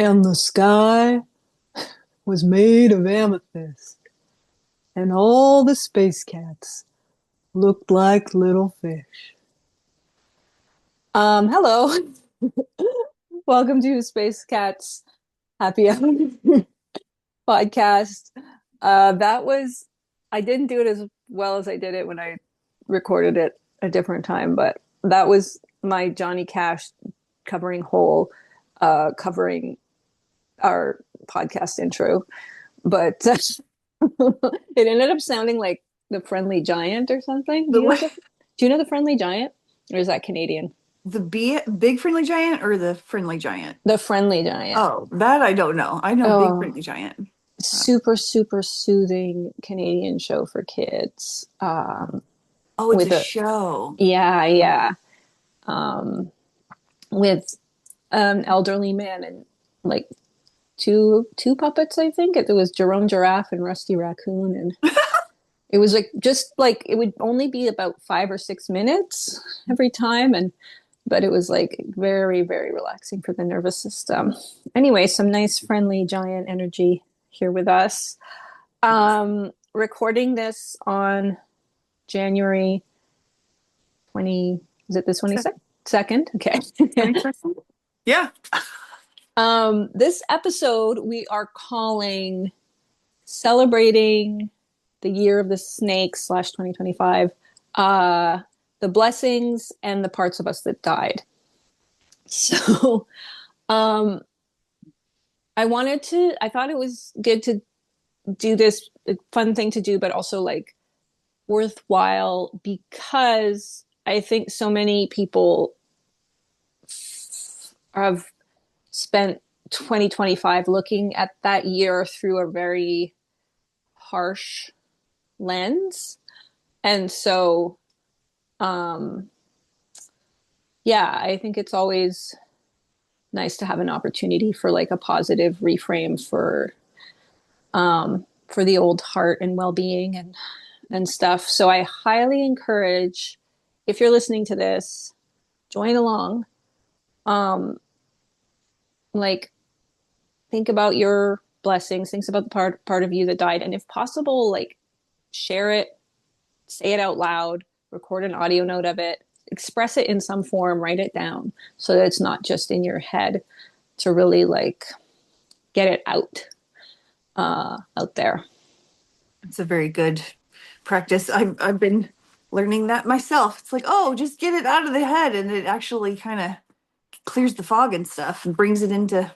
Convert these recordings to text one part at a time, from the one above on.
And the sky was made of amethyst, and all the space cats looked like little fish. Hello. Welcome to Space Cats Happy Hour podcast. That was, I didn't do it as well as I did it when I recorded it a different time, but that was my Johnny Cash covering Hole, covering our podcast intro. But it ended up sounding like the Friendly Giant or something. The Do you know the Friendly Giant? Or is that Canadian? big friendly giant or the friendly giant? The Friendly Giant. Oh, that I don't know. I know big Oh, friendly giant. super, super soothing Canadian show for kids. Oh, it's a With a, show. yeah, yeah. Um, with an elderly man and like two puppets, I think. It was Jerome Giraffe and Rusty Raccoon, and it was like just like it would only be about 5 or 6 minutes every time, and but it was like very, very relaxing for the nervous system. Anyway, some nice friendly giant energy here with us. Recording this on January 20, is it the 22nd? Okay. 22nd? Yeah. This episode we are calling Celebrating the Year of the Snake slash 2025, the blessings and the parts of us that died. So, um, I thought it was good to do this fun thing to do, but also like worthwhile because I think so many people have spent 2025 looking at that year through a very harsh lens. And so, um, yeah, I think it's always nice to have an opportunity for like a positive reframe for the old heart and well-being and stuff. So I highly encourage, if you're listening to this, join along. Um, like think about your blessings, think about the part of you that died, and if possible, like share it, say it out loud, record an audio note of it, express it in some form, write it down so that it's not just in your head, to really like get it out there. It's a very good practice. I've been learning that myself. It's like, oh, just get it out of the head, and it actually kind of clears the fog and stuff and brings it into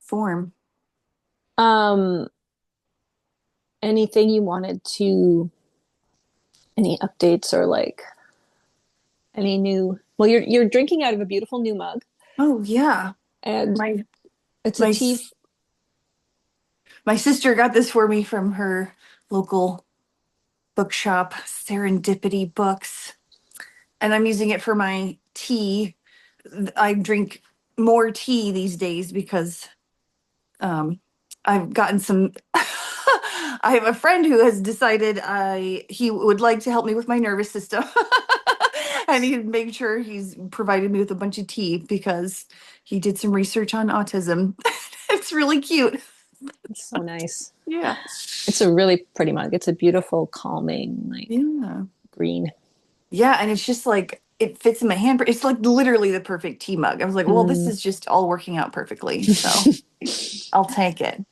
form. Um, anything you wanted to, any updates or like any new? Well, you're drinking out of a beautiful new mug, Oh yeah. and My it's a my tea. my sister got this for me from her local bookshop, Serendipity Books, and I'm using it for my tea. I drink more tea these days because um, I've gotten some. I have a friend who has decided he would like to help me with my nervous system, and he made sure he's provided me with a bunch of tea because he did some research on autism. It's really cute. It's so nice. Yeah. It's a really pretty mug. It's a beautiful, calming, like Yeah. green. Yeah, and it's just like it fits in my hand. It's like literally the perfect tea mug. I was like, well, this Mm. is just all working out perfectly. So I'll take it.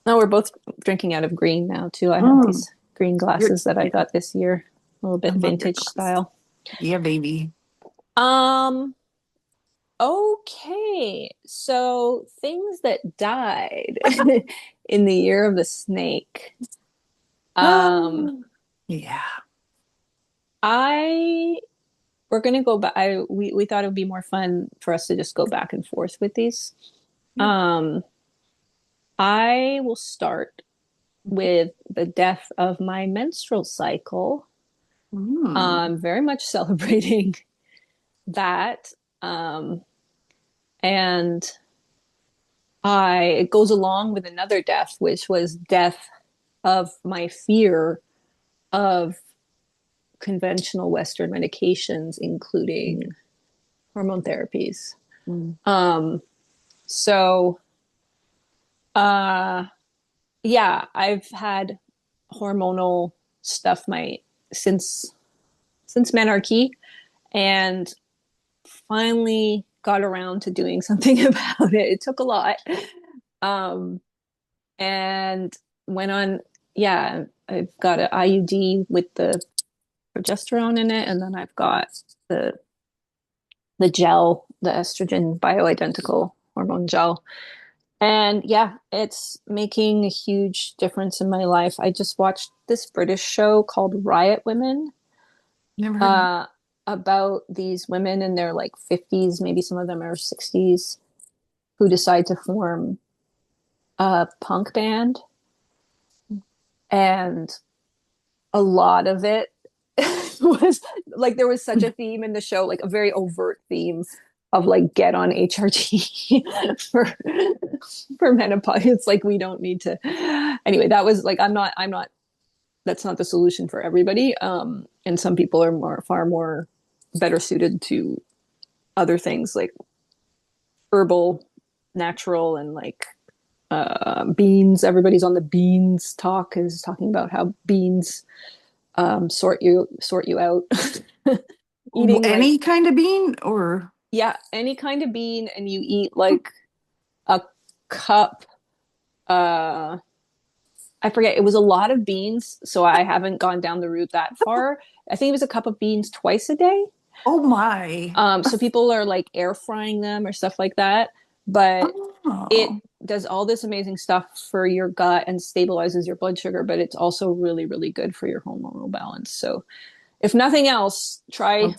No, we're both drinking out of green now too. I have Mm. these green You're, glasses that I got this year, a little I bit love your vintage glass. style. Yeah, baby. Um, okay. So things that died in the year of the snake. Um, Um, yeah. I we're gonna go back. We thought it would be more fun for us to just go back and forth with these. Yeah. Um, I will start with the death of my menstrual cycle. Mm. Very much celebrating that. Um, and it goes along with another death, which was death of my fear of conventional Western medications, including hormone therapies. Mm. Um, so Uh, yeah, I've had hormonal stuff my since since menarche, and finally got around to doing something about it. It took a lot. Um, and went on, yeah, I've got an IUD with the progesterone in it, and then I've got the the gel, the estrogen bioidentical hormone gel. And yeah, it's making a huge difference in my life. I just watched this British show called Riot Women, Never heard of it. uh, about these women in their like 50s, maybe some of them are 60s, who decide to form a punk band. And a lot of it was like there was such a theme in the show, like a very overt theme of like get on HRT for menopause. It's like we don't need to. Anyway, that was like I'm not that's not the solution for everybody. And some people are far more better suited to other things like herbal, natural, and like beans. Everybody's on the beans talk is talking about how beans sort you out. Eating like, Any kind of bean or yeah, any kind of bean, and you eat like a cup. Uh, I forget. It was a lot of beans, so I haven't gone down the route that far. I think it was a cup of beans twice a day. oh my. So people are like air frying them or stuff like that, but it Oh, does all this amazing stuff for your gut and stabilizes your blood sugar, but it's also really, really good for your hormonal balance. So if nothing else, try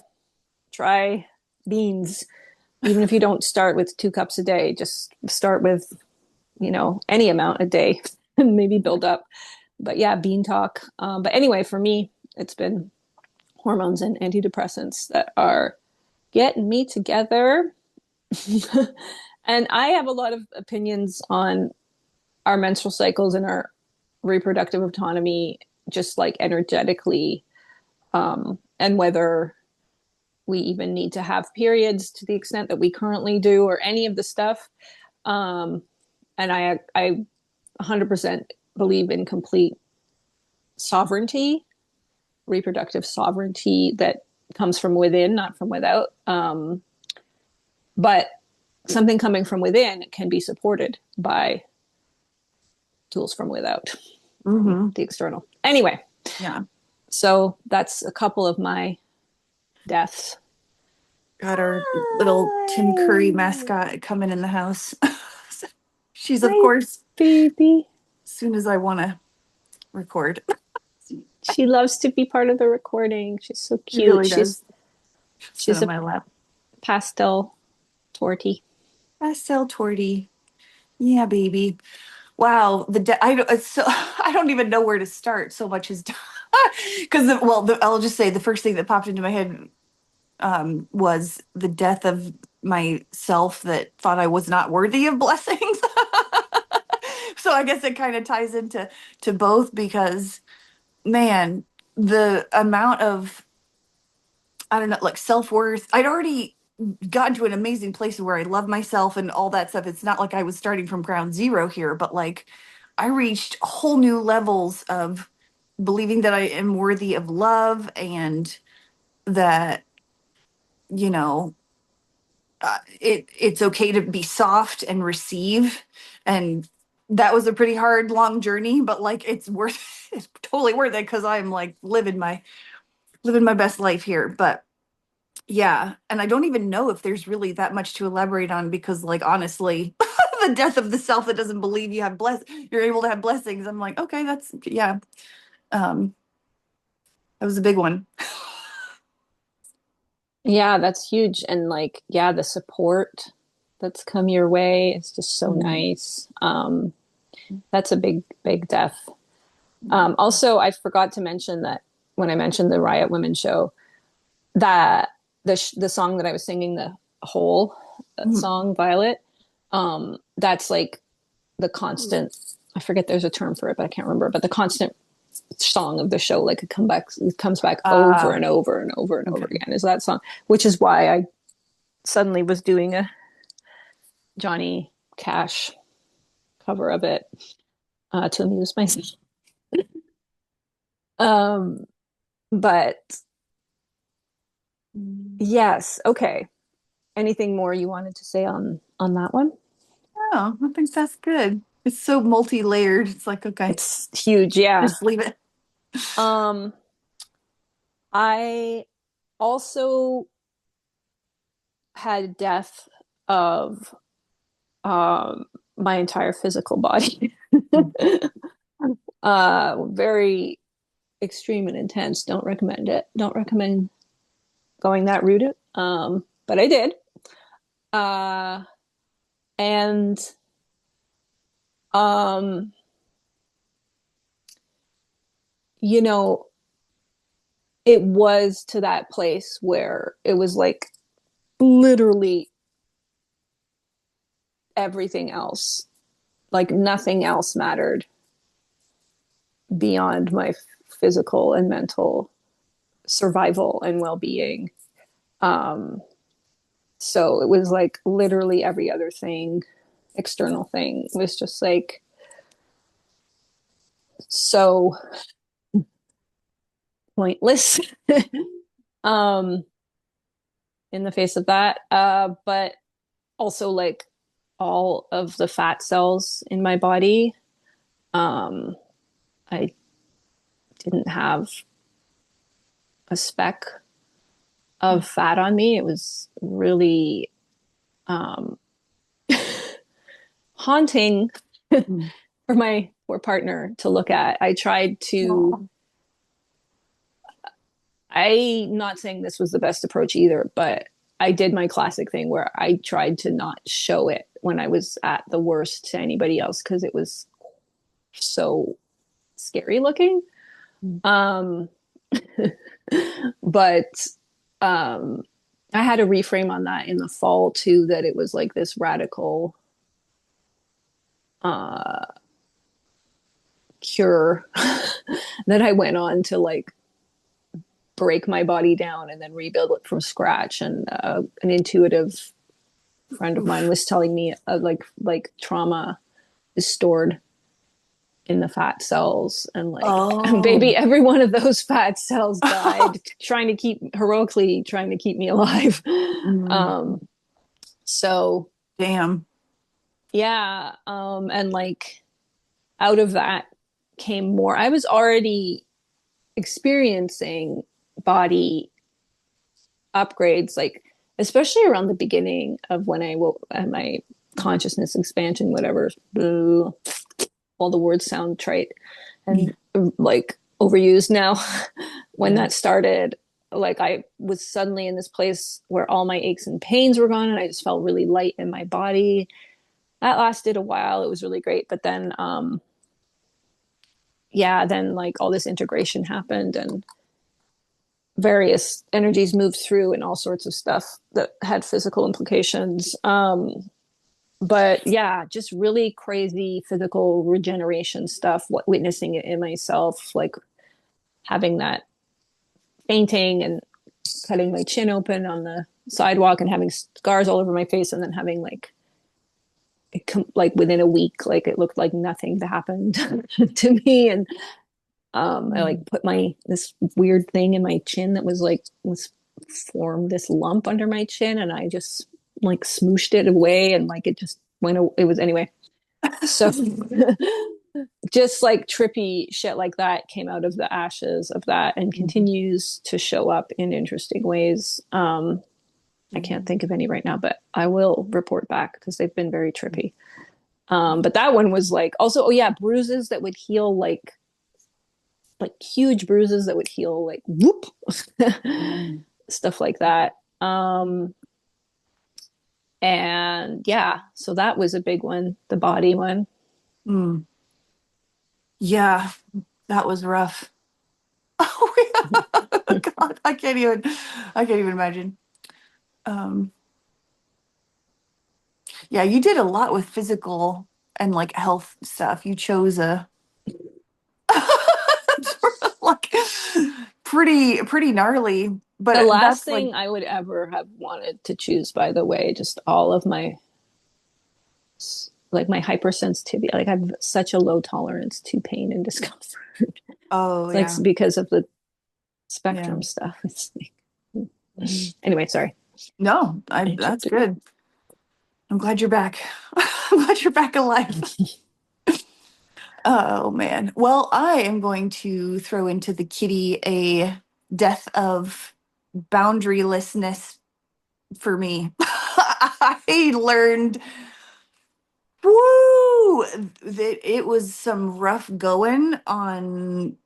beans. Even if you don't start with 2 cups a day, just start with, any amount a day and maybe build up. But yeah, bean talk. But anyway, for me, it's been hormones and antidepressants that are getting me together. And I have a lot of opinions on our menstrual cycles and our reproductive autonomy, just like energetically, and whether we even need to have periods to the extent that we currently do, or any of the stuff. Um, and I 100% believe in complete sovereignty, reproductive sovereignty that comes from within, not from without. But something coming from within can be supported by tools from without, from mm-hmm. the external. Anyway, Yeah. so that's a couple of my deaths. Got our little Tim Curry mascot coming in the house. She's, of Hi, course, baby. as soon as I want to record. She loves to be part of the recording. She's so She cute. really She's does. Sit she's on a my lap. pastel tortie. Pastel Torty. Yeah, baby. Wow. I don't even know where to start. So much is because I'll just say the first thing that popped into my head was the death of myself that thought I was not worthy of blessings. So I guess it kind of ties into to both because man, the amount of I don't know, like self-worth. I'd already gotten to an amazing place where I love myself and all that stuff. It's not like I was starting from ground zero here, but like I reached whole new levels of believing that I am worthy of love and that, you know, it's okay to be soft and receive. And that was a pretty hard, long journey, but like it's worth it's totally worth it because I'm like living my best life here. But yeah, and I don't even know if there's really that much to elaborate on because, like, honestly, the death of the self that doesn't believe you're able to have blessings. I'm like, okay, that's yeah. Um, that was a big one. Yeah, that's huge. And like, yeah, the support that's come your way is just so Mhm. nice. That's a big, big death. Also, I forgot to mention that when I mentioned the Riot Women show, that the song that I was singing, the whole Mhm. song, Violet, that's like the constant. I forget there's a term for it, but I can't remember. But the constant song of the show, like it comes back over Uh, and over and over and over okay. again, is that song, which is why I suddenly was doing a Johnny Cash cover of it to amuse myself. Um, but yes, okay. Anything more you wanted to say on that one? Oh, I think that's good. It's so multi-layered. It's like, okay, It's huge, yeah. just leave it. Um, I also had death of my entire physical body. Very extreme and intense. Don't recommend it. Don't recommend going that route. But I did. Uh, and um, you know, it was to that place where it was like literally everything else, like nothing else mattered beyond my physical and mental survival and well-being. Um, so it was like literally every other thing, external thing was just like so pointless um in the face of that. But also like all of the fat cells in my body, um I didn't have a speck of fat on me. It was really um haunting Mm. for my poor partner to look at. I tried to, Oh. I'm not saying this was the best approach either, but I did my classic thing where I tried to not show it when I was at the worst to anybody else because it was so scary looking. Um, but um, I had a reframe on that in the fall too, that it was like this radical uh, cure that I went on to like break my body down and then rebuild it from scratch. And an intuitive friend of mine Oof. was telling me like trauma is stored in the fat cells, and like Oh. baby, every one of those fat cells died trying to keep heroically trying to keep me alive. Mm. um so Damn. yeah, and like out of that came more. I was already experiencing body upgrades, like especially around the beginning of when I woke my consciousness expansion, whatever. All the words sound trite and like overused now. When Yeah. that started, like I was suddenly in this place where all my aches and pains were gone, and I just felt really light in my body. That lasted a while. It was really great, but then, yeah, then like all this integration happened, and various energies moved through and all sorts of stuff that had physical implications. But yeah, just really crazy physical regeneration stuff, witnessing it in myself, like having that fainting and cutting my chin open on the sidewalk and having scars all over my face, and then having like like within a week, like it looked like nothing happened to me. And I like Mm. put my this weird thing in my chin that was formed this lump under my chin, and I just like smooshed it away, and like it just went. It was anyway. So just like trippy shit like that came out of the ashes of that and continues to show up in interesting ways. I can't think of any right now, but I will report back because they've been very trippy. But that one was like also, oh yeah, bruises that would heal, like huge bruises that would heal like whoop, Mm. stuff like that. And yeah, so that was a big one, the body one. Mm. Yeah, that was rough. Oh yeah. God, I can't even imagine. Um, yeah, you did a lot with physical and like health stuff. You chose a sort of like pretty gnarly, The but last that's like thing I would ever have wanted to choose, by the way, just all of my like my hypersensitivity. Like I have such a low tolerance to pain and discomfort. Oh, Like yeah. because of the Yeah. spectrum stuff. It's like, anyway, sorry. No, I that's interrupted. good. I'm glad you're back. I'm glad you're back alive. Oh man. Well, I am going to throw into the kitty a death of boundarylessness for me. I learned, woo, that it was some rough going on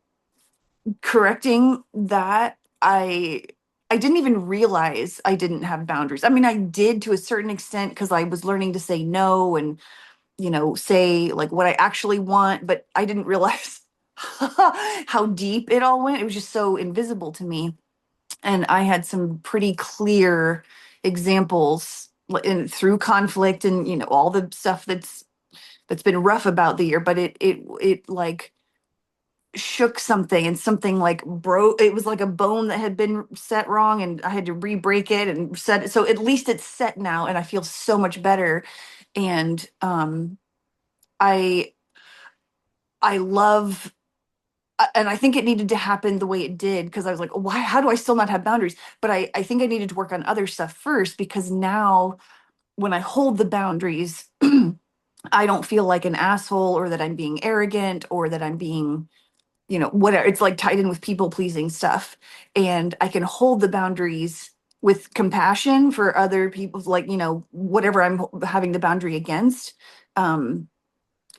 correcting that. I didn't even realize I didn't have boundaries. I mean, I did to a certain extent because I was learning to say no and, say like what I actually want, but I didn't realize how deep it all went. It was just so invisible to me. And I had some pretty clear examples through conflict and all the stuff that's been rough about the year, but it like shook something and something like broke. It was like a bone that had been set wrong and I had to re-break it and set it. So at least it's set now and I feel so much better. And I I love and I think it needed to happen the way it did because I was like, why, how do I still not have boundaries? But I think I needed to work on other stuff first because now when I hold the boundaries, I don't feel like an asshole or that I'm being arrogant or that I'm being, whatever. It's like tied in with people pleasing stuff. And I can hold the boundaries with compassion for other people, like, whatever I'm having the boundary against. Um,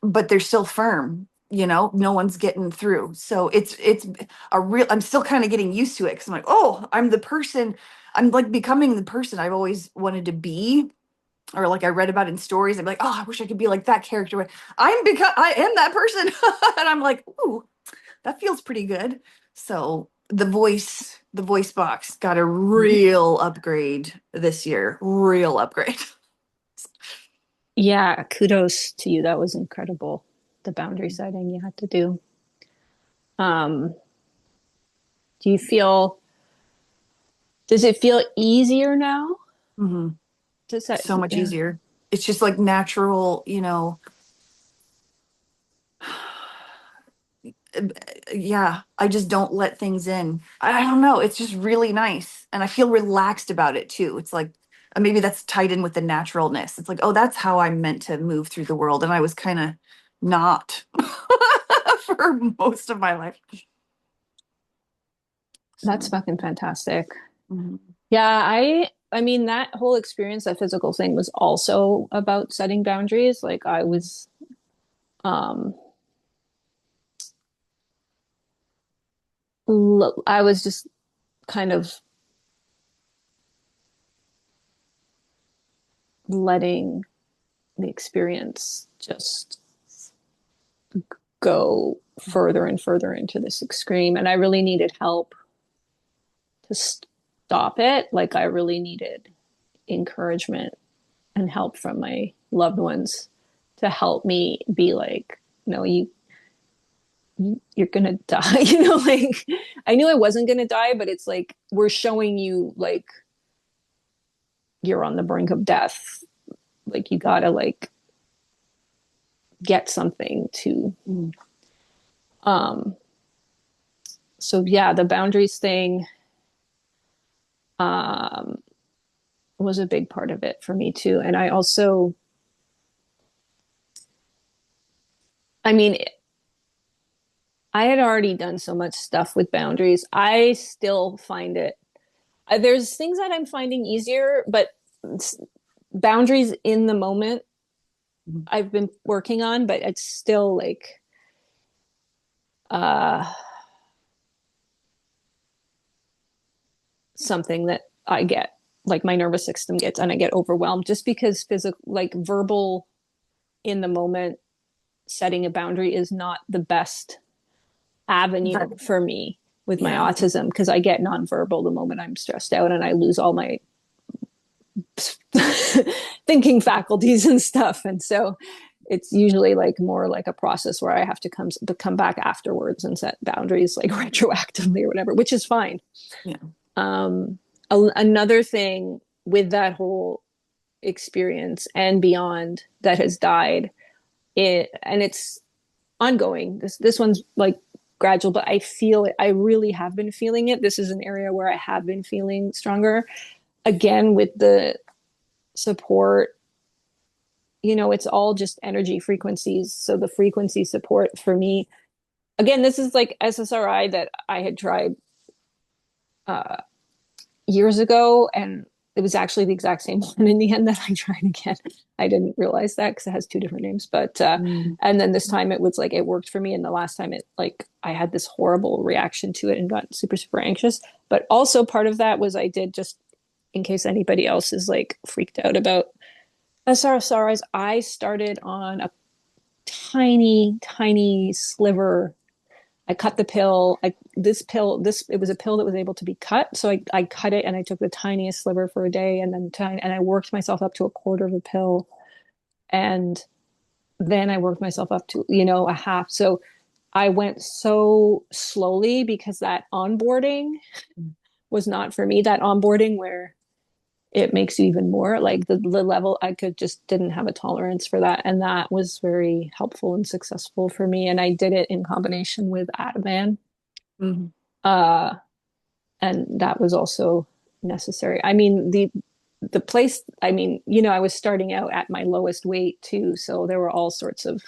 but they're still firm, no one's getting through. So it's a real, I'm still kind of getting used to it because I'm like, oh, I'm like becoming the person I've always wanted to be, or like I read about in stories. I'm like, oh, I wish I could be like that character. I am that person. And I'm like, ooh, that feels pretty good. So the voice box got a real upgrade this year. Real upgrade. Yeah, kudos to you. That was incredible. The boundary setting you had to do. Um, do you feel, does it feel easier now? Mhm. Does that, So much yeah, easier. It's just like natural, yeah, I just don't let things in. I don't know. It's just really nice. And I feel relaxed about it too. It's like maybe that's tied in with the naturalness. It's like, oh, that's how I'm meant to move through the world. And I was kind of not for most of my life. that's So, fucking fantastic. mhm. Yeah, I mean that whole experience, that physical thing was also about setting boundaries. Like um I was just kind of letting the experience just go further and further into this extreme. And I really needed help to stop it. Like I really needed encouragement and help from my loved ones to help me be like, no, you're gonna die. Like I knew I wasn't gonna die, but it's like we're showing you like you're on the brink of death. Like you gotta like get something to Mm. um so yeah, the boundaries thing um was a big part of it for me too. And I also, I mean, I had already done so much stuff with boundaries. I still find it, there's things that I'm finding easier, but boundaries in the moment I've been working on, but it's still like, uh, something that I get, like my nervous system gets, and I get overwhelmed just because physical, like verbal in the moment setting a boundary is not the best avenue That, for me with my yeah. autism because I get nonverbal the moment I'm stressed out and I lose all my thinking faculties and stuff. And so it's usually like more like a process where I have to come back afterwards and set boundaries like retroactively or whatever, which is fine. Yeah. Another thing with that whole experience and beyond that has died. And it's ongoing. This one's like gradual, but I feel it. I really have been feeling it. This is an area where I have been feeling stronger. Again, with the support, it's all just energy frequencies. So the frequency support for me, again, this is like SSRI that I had tried uh, years ago, and it was actually the exact same one in the end that I tried again. I didn't realize that because it has two different names, but Mm. and then this time it was like it worked for me, and the last time it like I had this horrible reaction to it and got super super anxious. But also part of that was I did just in case anybody else is like freaked out about SRSRIs, I started on a tiny tiny sliver. I cut the pill. It was a pill that was able to be cut. So I cut it and I took the tiniest sliver for a day and and I worked myself up to a quarter of a pill. And then I worked myself up to, a half. So I went so slowly because that onboarding was not for me. That onboarding where it makes you even more like the level I could just didn't have a tolerance for that. And that was very helpful and successful for me. And I did it in combination with Ativan. Mhm. Uh, and that was also necessary. I mean, the place, I mean, I was starting out at my lowest weight too, so there were all sorts of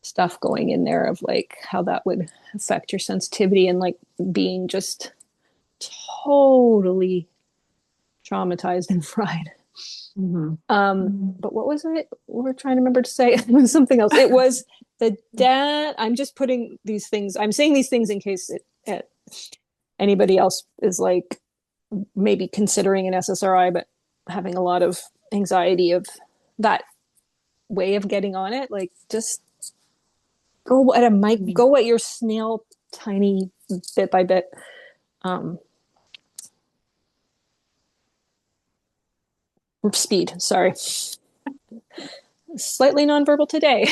stuff going in there of like how that would affect your sensitivity and like being just totally traumatized and fried. Mhm. But what was it we were trying to remember to say? It was something else. It was the dad. I'm just putting these things, I'm saying these things in case anybody else is like maybe considering an SSRI, but having a lot of anxiety of that way of getting on it. Like just go at a mic, Mhm. go at your snail tiny bit by bit. Um, Speed, sorry. Slightly nonverbal today.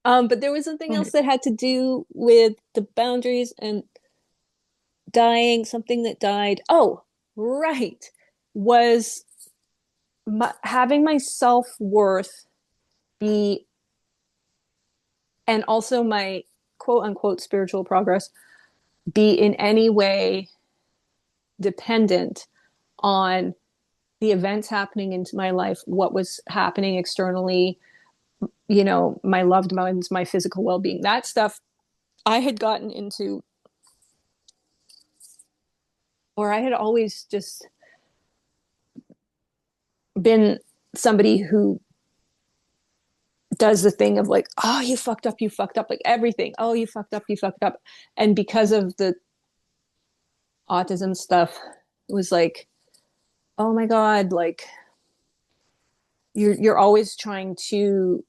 But there was something else Right. that had to do with the boundaries and dying, something that died. Oh, right. Was having my self worth be, and also my quote unquote spiritual progress be in any way dependent on the events happening into my life, what was happening externally, my loved ones, my physical well being, that stuff I had gotten into, or I had always just been somebody who does the thing of like, oh, you fucked up, like everything. Oh, you fucked up, you fucked up. And because of the autism stuff, it was like, oh my God, like you're always trying to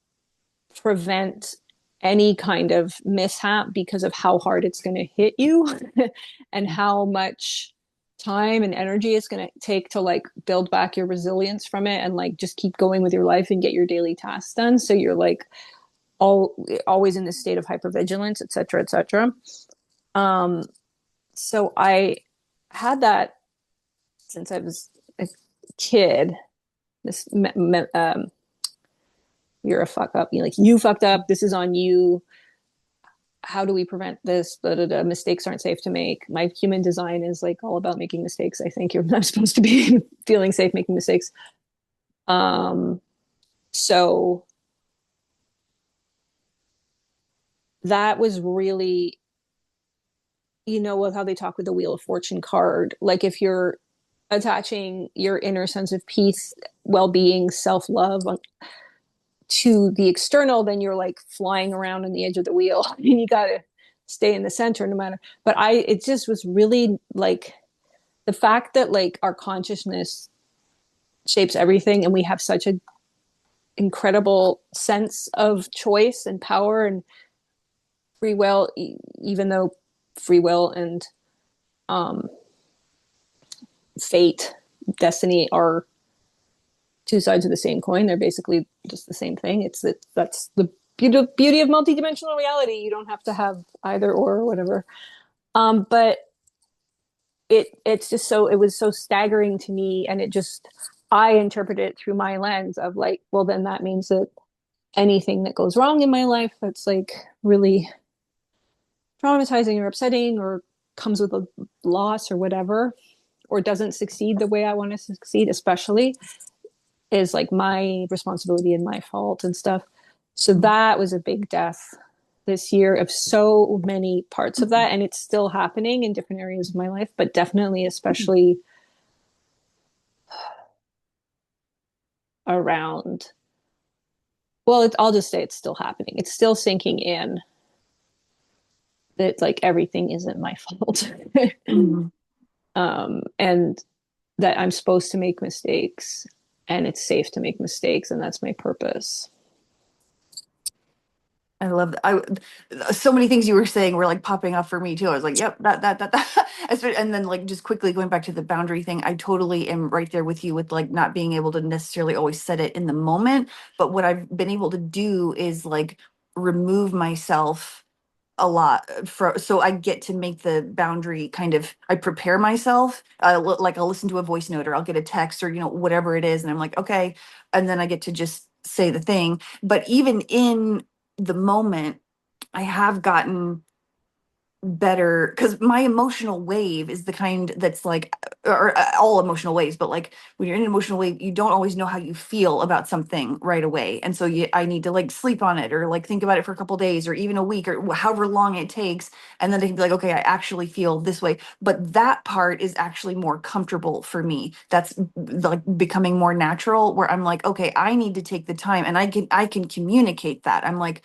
prevent any kind of mishap because of how hard it's going to hit you and how much time and energy it's going to take to like build back your resilience from it and like just keep going with your life and get your daily tasks done, so you're like always in this state of hypervigilance, et cetera, et cetera. um so I had that since I was a kid. This you're a fuck up, you fucked up, this is on you, how do we prevent this? But mistakes aren't safe to make. My human design is like all about making mistakes. I think I'm supposed to be feeling safe making mistakes. Um, so that was really, with how they talk with the Wheel of Fortune card. Like if you're attaching your inner sense of peace, well-being, self-love to the external, then you're like flying around on the edge of the wheel, and you got to stay in the center no matter. But it just was really like the fact that like our consciousness shapes everything and we have such an incredible sense of choice and power and free will, even though free will and um, fate, destiny are two sides of the same coin. They're basically just the same thing. That's the beauty of multidimensional reality. You don't have to have either or whatever. But it's just so, it was so staggering to me, and it just I interpret it through my lens of like, well, then that means that anything that goes wrong in my life that's like really traumatizing or upsetting or comes with a loss or whatever, or doesn't succeed the way I want to succeed, especially, is like my responsibility and my fault and stuff. So that was a big death this year of so many parts of that. And it's still happening in different areas of my life, but definitely, especially around, well, I'll just say it's still happening. It's still sinking in that like everything isn't my fault. Mm-hmm. And that I'm supposed to make mistakes and it's safe to make mistakes. And that's my purpose. I love that. So many things you were saying were like popping up for me too. I was like, yep, that. And then like just quickly going back to the boundary thing, I totally am right there with you with like not being able to necessarily always set it in the moment. But what I've been able to do is like remove myself a lot for so I get to make the boundary kind of I prepare myself like I'll listen to a voice note or I'll get a text or whatever it is and I'm like okay and then I get to just say the thing but even in the moment I have gotten better because my emotional wave is the kind that's like or all emotional waves but like when you're in an emotional wave you don't always know how you feel about something right away and so I need to like sleep on it or like think about it for a couple days or even a week or however long it takes and then I can be like okay I actually feel this way but that part is actually more comfortable for me that's like becoming more natural where I'm like okay I need to take the time and I can communicate that I'm like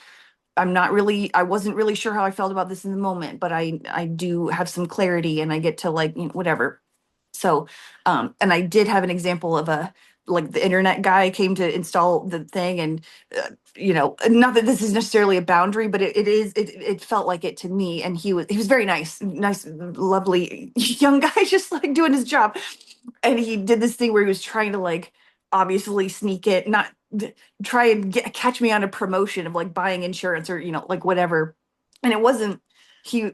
I wasn't really sure how I felt about this in the moment, but I do have some clarity and I get to like, whatever. So, and I did have an example of a, like the internet guy came to install the thing and, not that this is necessarily a boundary, but it felt like it to me. And he was very nice, lovely young guy, just like doing his job. And he did this thing where he was trying to like, obviously sneak it, not try and catch me on a promotion of like buying insurance or like whatever and it wasn't he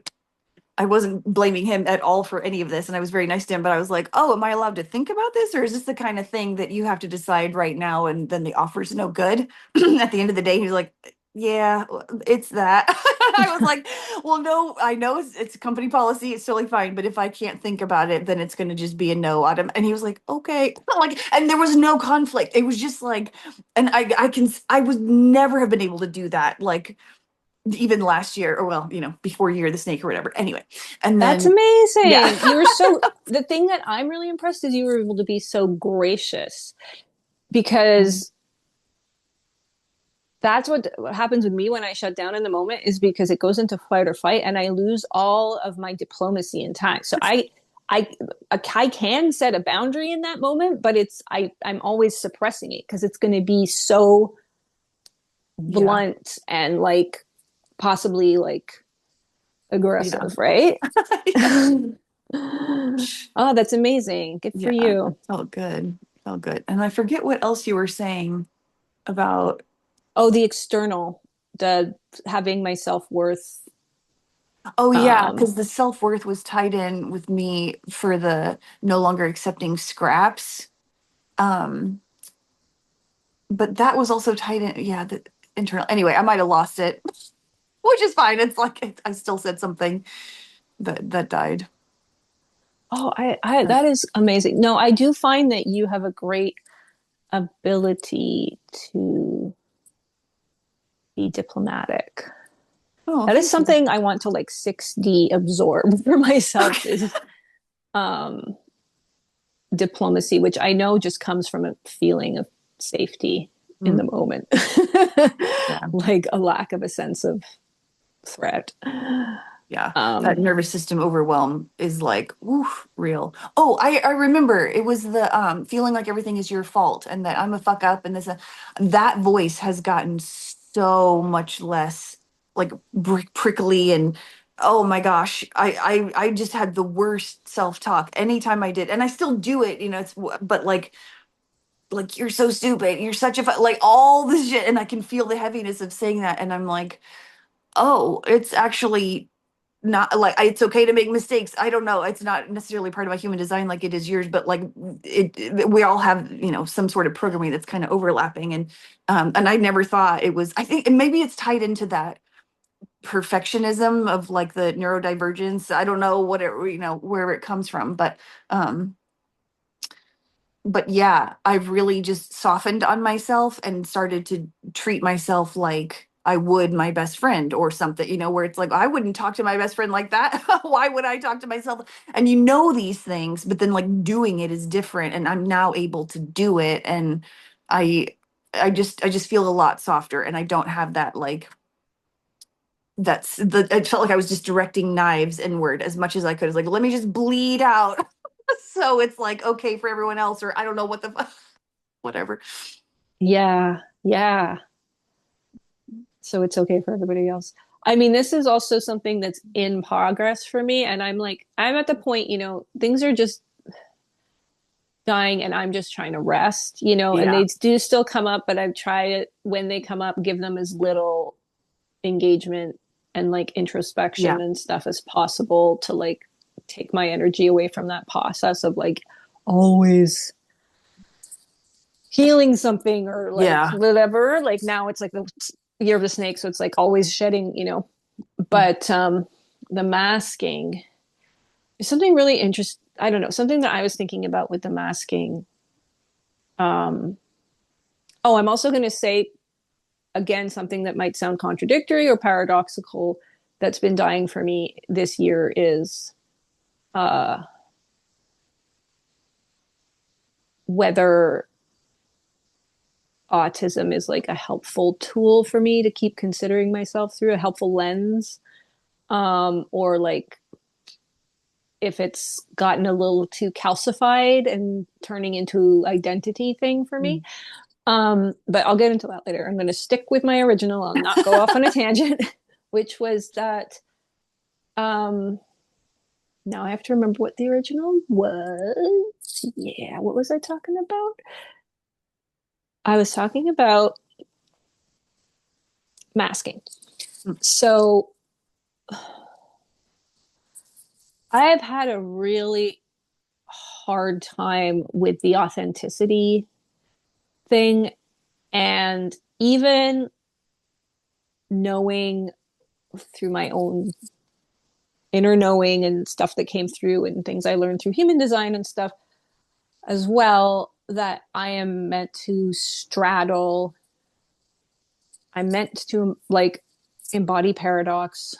I wasn't blaming him at all for any of this and I was very nice to him but I was like oh am I allowed to think about this or is this the kind of thing that you have to decide right now and then the offer's no good at the end of the day he was like yeah it's that I was like well no I know it's a company policy it's totally fine but if I can't think about it then it's going to just be a no autumn and he was like okay like and there was no conflict it was just like and I would never have been able to do that like even last year or well before Year of the Snake or whatever anyway and That's then yeah amazing. You were so, the thing that I'm really impressed is you were able to be so gracious because that's what happens with me when I shut down in the moment is because it goes into fight or fight and I lose all of my diplomacy intact. So I I can set a boundary in that moment, but I'm always suppressing it because it's going to be so yeah blunt and like possibly like yeah aggressive, right? yeah Oh, that's amazing. Good for yeah you. it felt good and I forget what else you were saying about Oh, the external, the having my self-worth. oh yeah Um, because the self-worth was tied in with me for the no longer accepting scraps um but that was also tied in yeah the internal anyway I might have lost it which is fine it's like I still said something that died oh, that is amazing. No, I do find that you have a great ability to be diplomatic. oh That is thank you something I want to like 6D absorb for myself okay is um diplomacy, which I know just comes from a feeling of safety in the Mm, moment. yeah Like a lack of a sense of threat. yeah that Um, nervous system overwhelm is like oof, real oh I remember it was the feeling like everything is your fault and that I'm a fuck up and this that voice has gotten so much less like prickly and oh my gosh I just had the worst self-talk anytime I did and I still do it it's but like you're so stupid you're such a like all this shit and I can feel the heaviness of saying that and I'm like oh it's actually not like it's okay to make mistakes. I don't know. It's not necessarily part of my human design like it is yours, but like we all have, some sort of programming that's kind of overlapping. And I never thought it was, I think, and maybe it's tied into that perfectionism of like the neurodivergence. I don't know what it, where it comes from, um, but yeah, I've really just softened on myself and started to treat myself like I would my best friend or something, where it's like, I wouldn't talk to my best friend like that. Why would I talk to myself? And these things, but then like doing it is different. And I'm now able to do it. And I, I just feel a lot softer and I don't have that like, I felt like I was just directing knives inward as much as I could. It's like, let me just bleed out. So it's like, okay for everyone else, or I don't know what whatever. Yeah, yeah. So it's okay for everybody else. I mean, this is also something that's in progress for me. And I'm like, I'm at the point, things are just dying and I'm just trying to rest, and Yeah. they do still come up, but I've tried it when they come up, give them as little engagement and like Yeah. introspection and stuff as possible to like take my energy away from that process of like always healing something or like Yeah. whatever. Like now it's like the year of the snake, so it's like always shedding, But the masking is something really interesting. I don't know, something that I was thinking about with the masking. Um, oh, I'm also going to say again something that might sound contradictory or paradoxical that's been dying for me this year is uh, whether autism is like a helpful tool for me to keep considering myself through a helpful lens, or like if it's gotten a little too calcified and turning into identity thing for me. But I'll get into that later. I'm going to stick with my original. I'll not go off on a tangent, which was that. Um, Now I have to remember what the original was. Yeah, what was I talking about? I was talking about masking. So I've had a really hard time with the authenticity thing. And even knowing through my own inner knowing and stuff that came through and things I learned through human design and stuff as well, that I am meant to straddle, I'm meant to like embody paradox,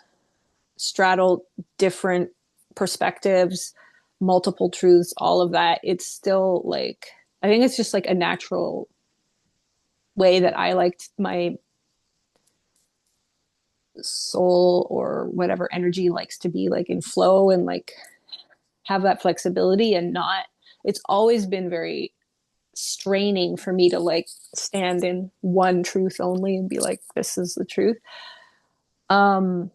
straddle different perspectives, multiple truths, all of that. It's still like, I think it's just like a natural way that I liked my soul or whatever energy likes to be like in flow and like have that flexibility and not, it's always been very straining for me to like stand in one truth only and be like, this is the truth. Um,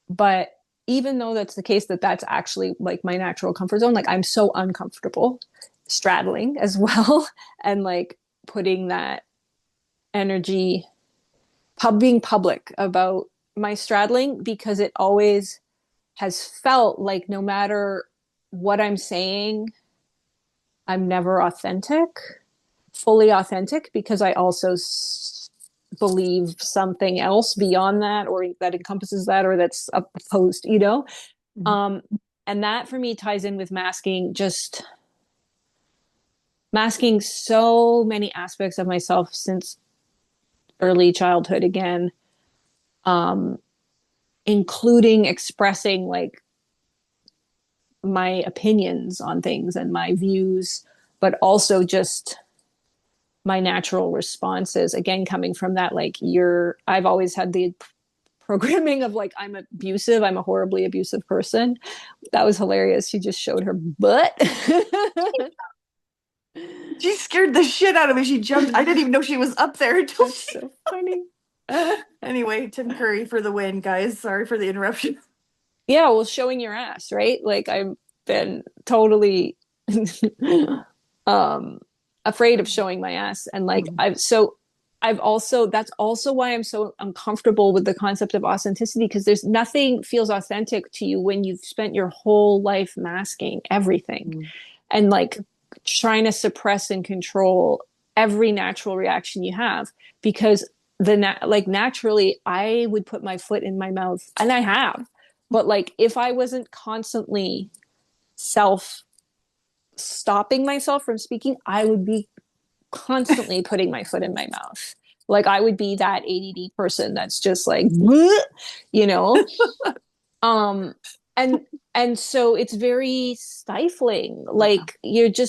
but even though that's the case, that's actually like my natural comfort zone, like I'm so uncomfortable straddling as well and like putting that energy being public about my straddling because it always has felt like no matter what I'm saying, I'm never authentic, fully authentic, because I also believe something else beyond that or that encompasses that or that's opposed, Mhm. Um, and that for me ties in with masking, just masking so many aspects of myself since early childhood again, um, including expressing like my opinions on things and my views, but also just my natural responses. Again, coming from that, like I've always had the programming of like, I'm abusive, I'm a horribly abusive person. That was hilarious. She just showed her butt. She scared the shit out of me. She jumped. I didn't even know she was up there until That's she. so funny. Anyway, Tim Curry for the win, guys. Sorry for the interruption. Yeah, well, showing your ass, right? Like I've been totally um afraid of showing my ass and like Mhm. I've so that's also why I'm so uncomfortable with the concept of authenticity, because there's nothing feels authentic to you when you've spent your whole life masking everything Mm. and like trying to suppress and control every natural reaction you have. Because like naturally I would put my foot in my mouth, and I have, but like if I wasn't constantly self stopping myself from speaking, I would be constantly putting my foot in my mouth. Like I would be that ADD person that's just like, you know, um, and and so it's very stifling. Yeah, Like it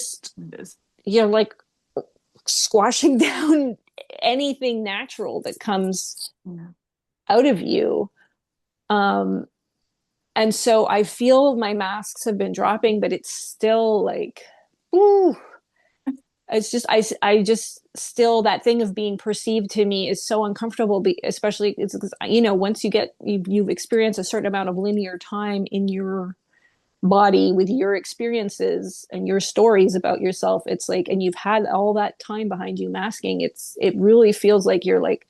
is. you're like squashing down anything natural that comes Yeah. out of you. Um, and so I feel my masks have been dropping, but it's still like, ooh, it's just I just still, that thing of being perceived to me is so uncomfortable, especially it's because once you've experienced a certain amount of linear time in your body with your experiences and your stories about yourself, it's like, and you've had all that time behind you masking, it really feels like you're like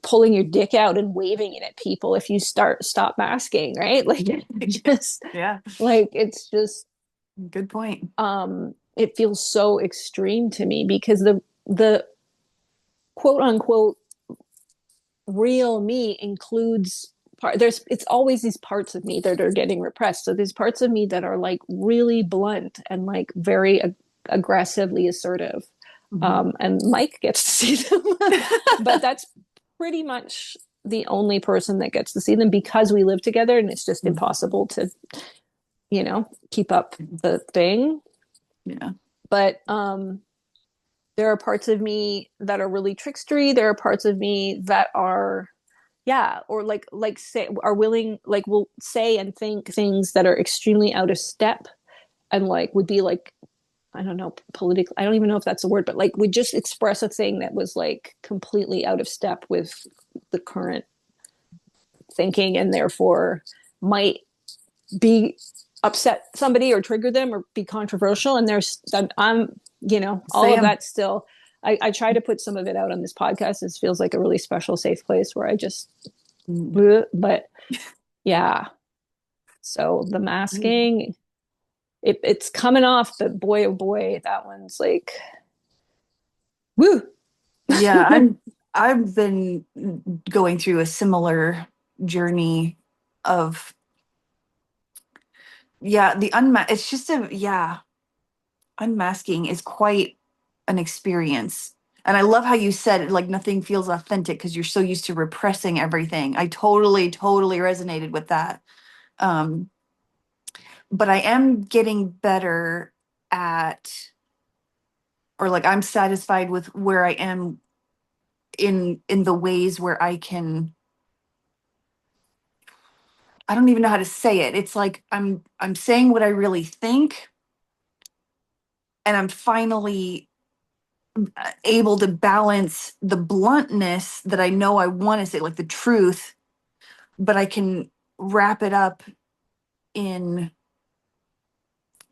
pulling your dick out and waving it at people if you stop masking, right? Like just Yeah, like it's just good point. it feels so extreme to me, because the quote unquote real me includes there's it's always these parts of me that are getting repressed. So there's parts of me that are like really blunt and like very aggressively assertive. Mhm. And Mike gets to see them, but that's pretty much the only person that gets to see them, because we live together and it's just Mhm. impossible to keep up the thing. Yeah. But there are parts of me that are really trickstery. There are parts of me that are, yeah, or like say are willing, like will say and think things that are extremely out of step, and like would be like, I don't know, political, I don't even know if that's a word, but like would just express a thing that was like completely out of step with the current thinking, and therefore might be upset somebody or trigger them or be controversial. And I'm all of Same. that still, I try to put some of it out on this podcast. It feels like a really special safe place where I just, Mm. but yeah. So the masking, it's coming off, but boy oh boy, that one's like, woo. Yeah, I've been going through a similar journey of, yeah, it's just a, yeah, unmasking is quite an experience. And I love how you said like nothing feels authentic because you're so used to repressing everything. I totally, totally resonated with that. Um, but I am getting better at, or like I'm satisfied with where I am in the ways where I don't even know how to say it. It's like I'm saying what I really think, and I'm finally able to balance the bluntness that I know I want to say, like the truth, but I can wrap it up in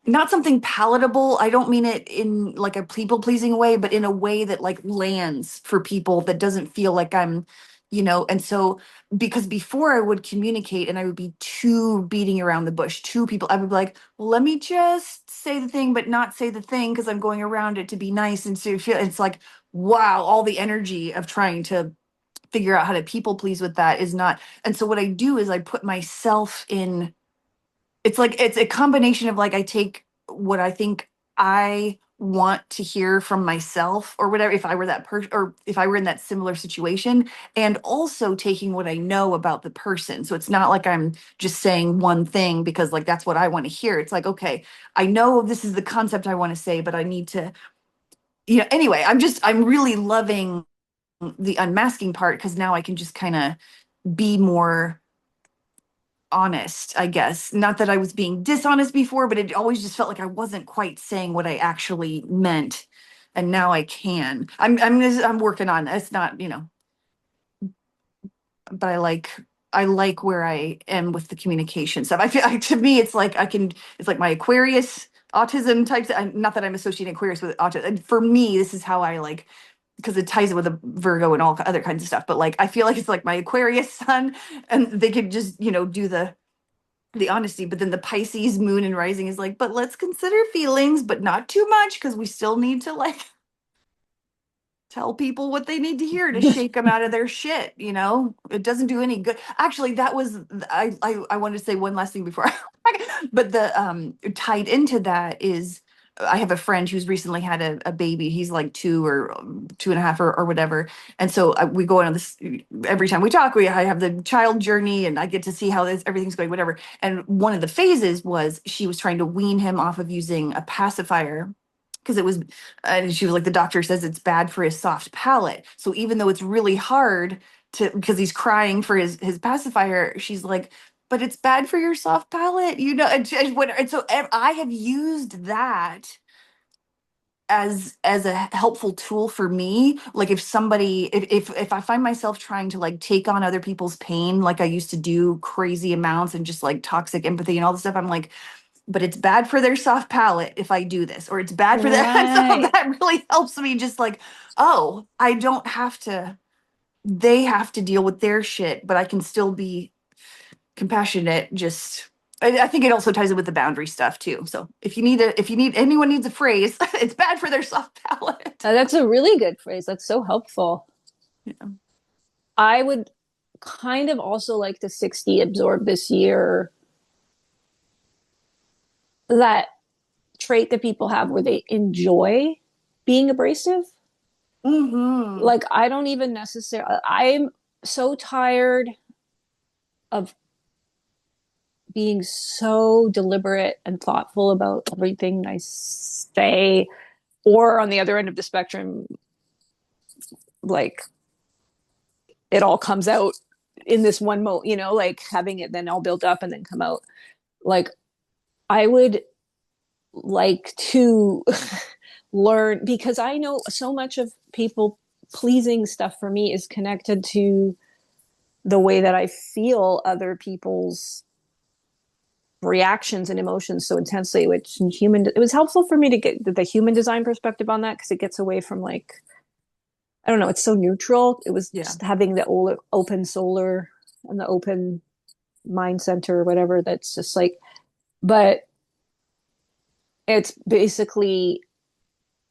not something palatable. I don't mean it in like a people pleasing way, but in a way that like lands for people that doesn't feel like and so because before I would communicate and I would be too beating around the bush, two people, I would be like, well, let me just say the thing, but not say the thing because I'm going around it to be nice and to feel it's like, wow, all the energy of trying to figure out how to people please with that is not. And so what I do is I put myself in it's like it's a combination of like I take what I think I want to hear from myself or whatever if I were that person or if I were in that similar situation and also taking what I know about the person. So it's not like I'm just saying one thing because like that's what I want to hear. It's like, okay, I know this is the concept I want to say, but I need to, anyway, I'm really loving the unmasking part because now I can just kind of be more honest, I guess. Not that I was being dishonest before, but it always just felt like I wasn't quite saying what I actually meant. And now I can. I'm working on it. It's not, but I like where I am with the communication stuff. I feel to me it's like it's like my Aquarius autism types. Not that I'm associating Aquarius with autism. For me, this is how I like because it ties it with a Virgo and all other kinds of stuff. But like, I feel like it's like my Aquarius sun, and they could just, do the honesty. But then the Pisces moon and rising is like, but let's consider feelings, but not too much, because we still need to like tell people what they need to hear to shake them out of their shit. It doesn't do any good. Actually, that was I wanted to say one last thing before but the tied into that is, I have a friend who's recently had a baby. He's like 2 or 2.5, or whatever. And so we go on this every time we talk. I have the child journey, and I get to see how everything's going, whatever. And one of the phases was she was trying to wean him off of using a pacifier, because it was, and she was like, the doctor says it's bad for his soft palate. So even though it's really hard because he's crying for his pacifier, she's like, but it's bad for your soft palate, and so I have used that as a helpful tool for me. Like, if I find myself trying to like take on other people's pain, like I used to do crazy amounts, and just like toxic empathy and all this stuff, I'm like, but it's bad for their soft palate if I do this, or it's bad for that. So Right. that really helps me, just like, oh, I don't have to, they have to deal with their shit, but I can still be compassionate. Just, I think it also ties it with the boundary stuff too. So anyone needs a phrase, it's bad for their soft palate. That's a really good phrase. That's so helpful. Yeah. I would kind of also like to 60 absorb this year that trait that people have where they enjoy being abrasive. Mm-hmm. Like, I don't even necessarily, I'm so tired of being so deliberate and thoughtful about everything I say, or on the other end of the spectrum, like it all comes out in this one moment, like having it then all built up and then come out. Like, I would like to learn, because I know so much of people pleasing stuff for me is connected to the way that I feel other people's reactions and emotions so intensely, which in human, it was helpful for me to get the human design perspective on that, because it gets away from like, I don't know, it's so neutral. It was Yeah. just having the open solar and the open mind center or whatever, that's just like, but it's basically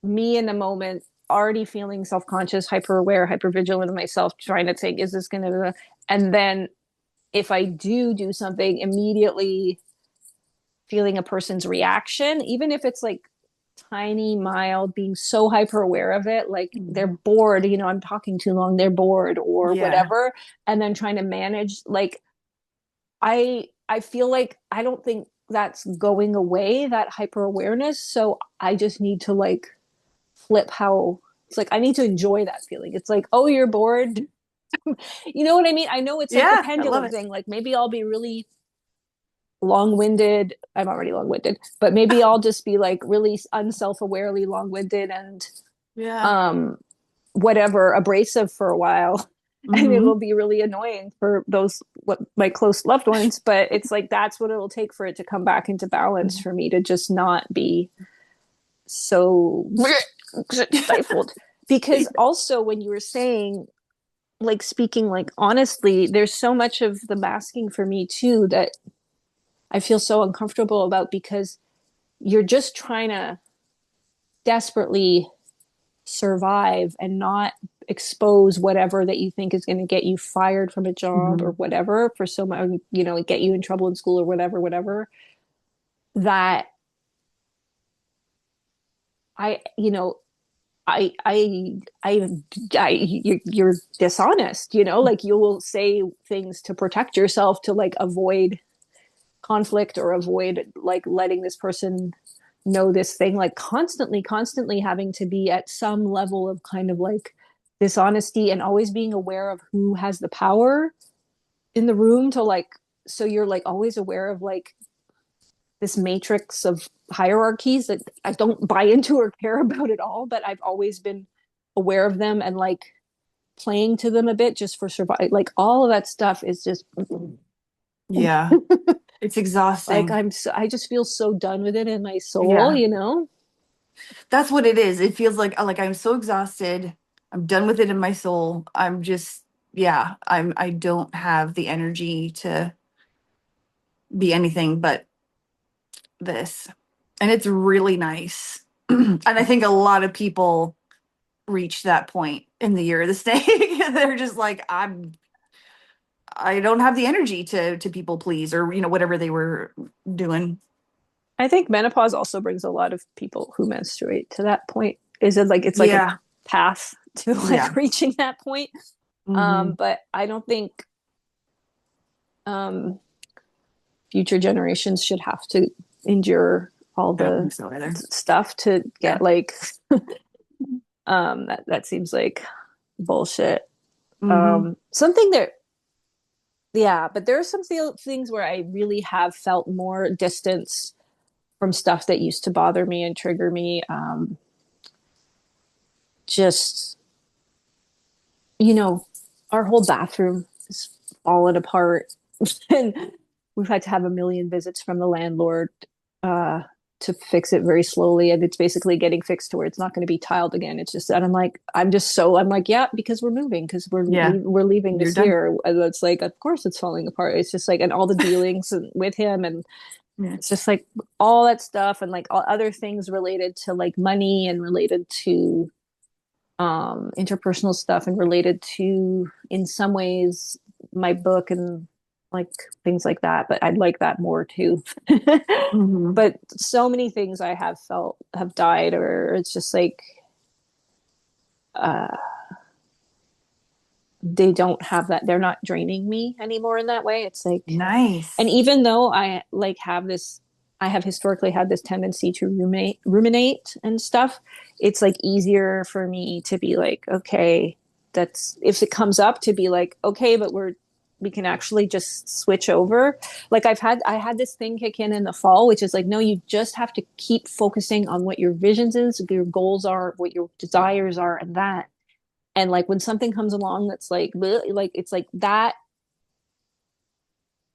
me in the moment, already feeling self-conscious, hyper aware, hyper vigilant of myself, trying to think, is this gonna, and then if I do something, immediately feeling a person's reaction, even if it's like tiny, mild, being so hyper aware of it, like they're Mhm. bored, I'm talking too long, they're bored or Yeah. whatever, and then trying to manage, like, I feel like I don't think that's going away, that hyper awareness. So I just need to like flip how it's like I need to enjoy that feeling. It's like, oh, you're bored. You know what I mean? I know it's like the Yeah, I love pendulum it. thing. Like, maybe I'll be really long-winded. I'm already long-winded, but maybe I'll just be like really unself-awarely long-winded and Yeah. um whatever, abrasive for a while. And it Mm-hmm. will be really annoying for those what my close loved ones, but it's like that's what it'll take for it to come back into balance, for me to just not be so stifled. Because also, when you were saying, like, speaking like honestly, there's so much of the masking for me too that I feel so uncomfortable about, because you're just trying to desperately survive and not expose whatever that you think is going to get you fired from a job or Mm-hmm. whatever, for so much, get you in trouble in school or whatever, that I, I, you're dishonest, like you will say things to protect yourself, to like avoid conflict, or avoid like letting this person know this thing, like constantly having to be at some level of kind of like dishonesty, and always being aware of who has the power in the room, to like, so you're like always aware of like this matrix of hierarchies that I don't buy into or care about at all, but I've always been aware of them and like playing to them a bit just for survival. Like, all of that stuff is just Yeah. It's like, exhausting. I just feel so done with it in my soul, Yeah. you know? That's what it is. It feels like I'm so exhausted. I'm done with it in my soul. I'm just, yeah, I don't have the energy to be anything but this. And it's really nice. And I think a lot of people reach that point in the year of the snake. They're just like, I don't have the energy to people please, or whatever they were doing. I think menopause also brings a lot of people who menstruate to that point. Is it like it's like a Yeah. path to like Yeah. reaching that point? Hmm. But I don't think um, future generations should have to endure all I don't the think so either. stuff to Yeah. get like that seems like bullshit. Hmm. Something that yeah, but there are some things where I really have felt more distance from stuff that used to bother me and trigger me. Just our whole bathroom is falling apart, and we've had to have a million visits from the landlord uh, to fix it very slowly, and it's basically getting fixed to where it's not going to be tiled again. It's just that I'm like, yeah, because we're moving, because Yeah. we're leaving You're this done. year. And it's like, of course, it's falling apart. It's just like, and all the dealings with him, and Yeah. it's just like all that stuff, and like all other things related to like money and related to interpersonal stuff and related to in some ways my book and like things like that, but I'd like that more too. Hmm. But so many things I have felt have died, or it's just like uh they don't have that, they're not draining me anymore in that way. It's like, and Nice. even though I have historically had this tendency to ruminate and stuff, it's like easier for me to be like, okay, that's if it comes up to be like, okay, but we can actually just switch over. Like I had this thing kick in the fall, which is like, no, you just have to keep focusing on what your visions is, your goals are, what your desires are, and that. And like when something comes along that's like bleh, like it's like that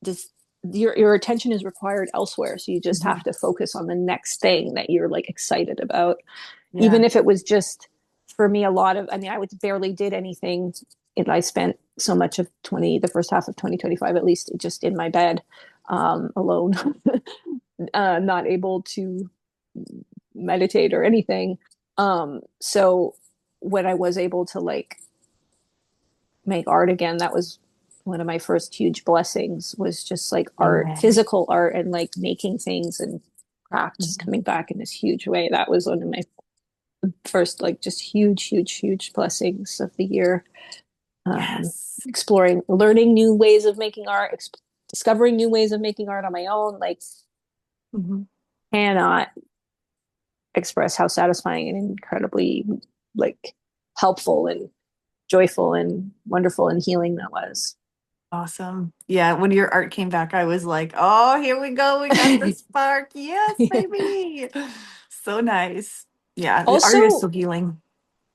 just your attention is required elsewhere, so you just have Hmm. to focus on the next thing that you're like excited about, even Yeah. if it was just for me a lot of, I mean, I would barely did anything, and I spent so much of the first half of 2025 at least just in my bed, alone, not able to meditate or anything. So when I was able to like make art again, that was one of my first huge blessings, was just like art, Amen. physical art, and like making things and craft just Mhm. coming back in this huge way. That was one of my first like just huge blessings of the year. Yes. Exploring, learning new ways of making art, discovering new ways of making art on my own, like Hmm. cannot express how satisfying and incredibly like helpful and joyful and wonderful and healing that was. Awesome. Yeah, when your art came back, I was like, oh, here we go. We got the spark. Yes, Yeah. baby. So nice. Yeah, the art is so Also, healing.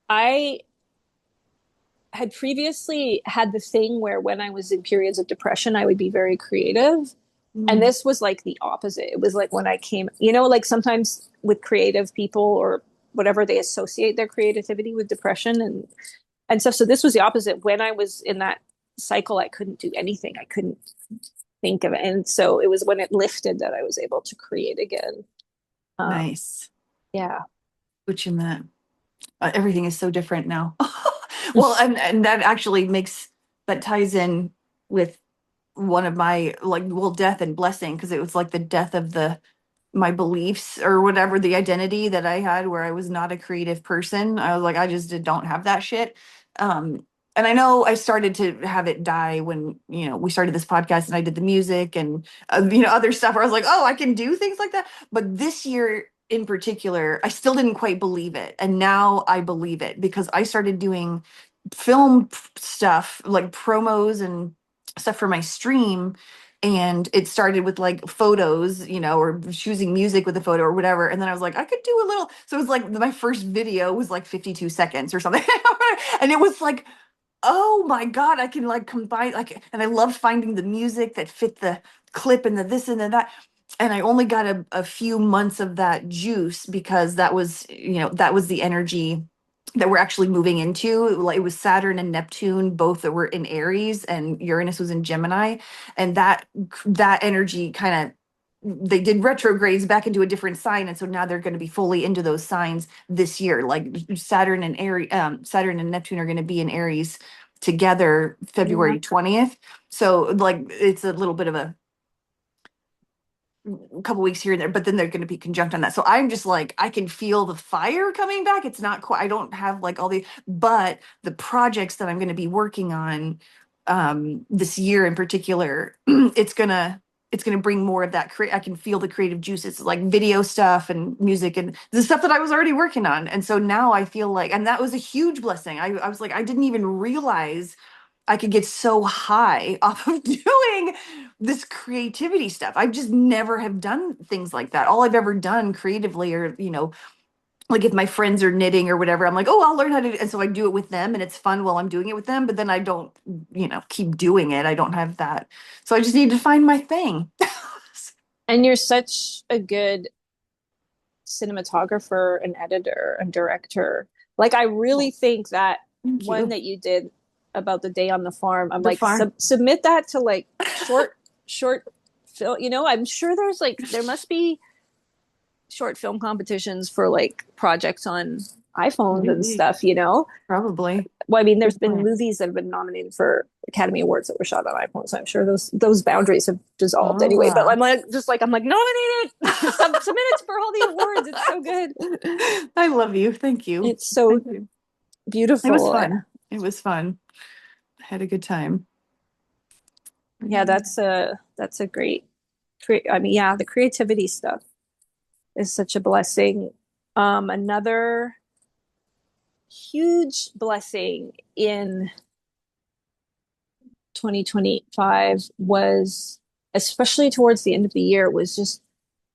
I had previously had the thing where when I was in periods of depression, I would be very creative. And Mm. this was like the opposite. It was like when I came, like sometimes with creative people or whatever, they associate their creativity with depression and stuff. So this was the opposite. When I was in that cycle, I couldn't do anything. I couldn't think of it. And so it was when it lifted that I was able to create again. Um, Nice. yeah. Which in that everything is so different now. Well, and that actually that ties in with one of my like, well, death and blessing, because it was like the death of the my beliefs or whatever, the identity that I had where I was not a creative person. I was like, I just don't have that shit. Um, and I know I started to have it die when, we started this podcast and I did the music and, other stuff where I was like, oh, I can do things like that. But this year in particular, I still didn't quite believe it. And now I believe it because I started doing film stuff like promos and stuff for my stream, and it started with like photos, or choosing music with a photo or whatever, and then I was like, I could do a little, so it was like my first video was like 52 seconds or something. And it was like, oh my god, I can like combine, like, and I loved finding the music that fit the clip and the this and the that. And I only got a few months of that juice because that was the energy that we're actually moving into. Like, it was Saturn and Neptune, both that were in Aries, and Uranus was in Gemini. And that energy kind of, they did retrogrades back into a different sign, and so now they're going to be fully into those signs this year. Like Saturn and Aries, Saturn and Neptune are going to be in Aries together Yeah. February 20th. So like it's a little bit of a couple weeks here and there, but then they're going to be conjunct on that. So I'm just like, I can feel the fire coming back. It's not quite, I don't have like all the, but the projects that I'm going to be working on this year in particular, it's gonna bring more of that. I can feel the creative juices, like video stuff and music and the stuff that I was already working on. And so now I feel like, and that was a huge blessing. I was like, I didn't even realize I could get so high off of doing this creativity stuff. I just never have done things like that. All I've ever done creatively, or, like if my friends are knitting or whatever, I'm like, oh, I'll learn how to do. And so I do it with them, and it's fun while I'm doing it with them, but then I don't, keep doing it. I don't have that. So I just need to find my thing. And you're such a good cinematographer and editor and director. Like, I really think that Thank one you. that you did about the day on the farm, I'm The like, farm. submit that to like short film. I'm sure there must be short film competitions for like projects on iPhones and Maybe. stuff. Probably. Well, I mean, there's Good been point. movies that have been nominated for Academy Awards that were shot on iPhones. So I'm sure those boundaries have dissolved anyway. But Ah. I'm like nominate it, submit it for all the awards. It's so good. I love you. Thank you. It's so Thank you. It was beautiful. fun. It was fun. I had a good time. Yeah, that's a great. I mean, yeah, the creativity stuff is such a blessing. Another huge blessing in 2025 was, especially towards the end of the year, was just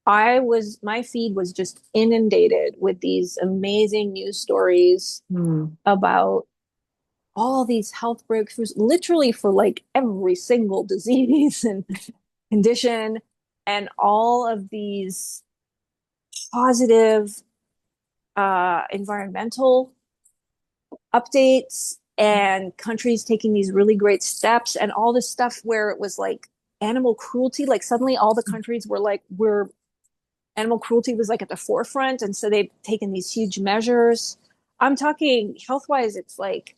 my feed was just inundated with these amazing news stories Hmm. about all these health breakthroughs, literally for like every single disease and condition, and all of these positive environmental updates and countries taking these really great steps, and all this stuff where it was like animal cruelty. Like suddenly all the countries were like, we're animal cruelty was like at the forefront, and so they've taken these huge measures. I'm talking health wise, it's like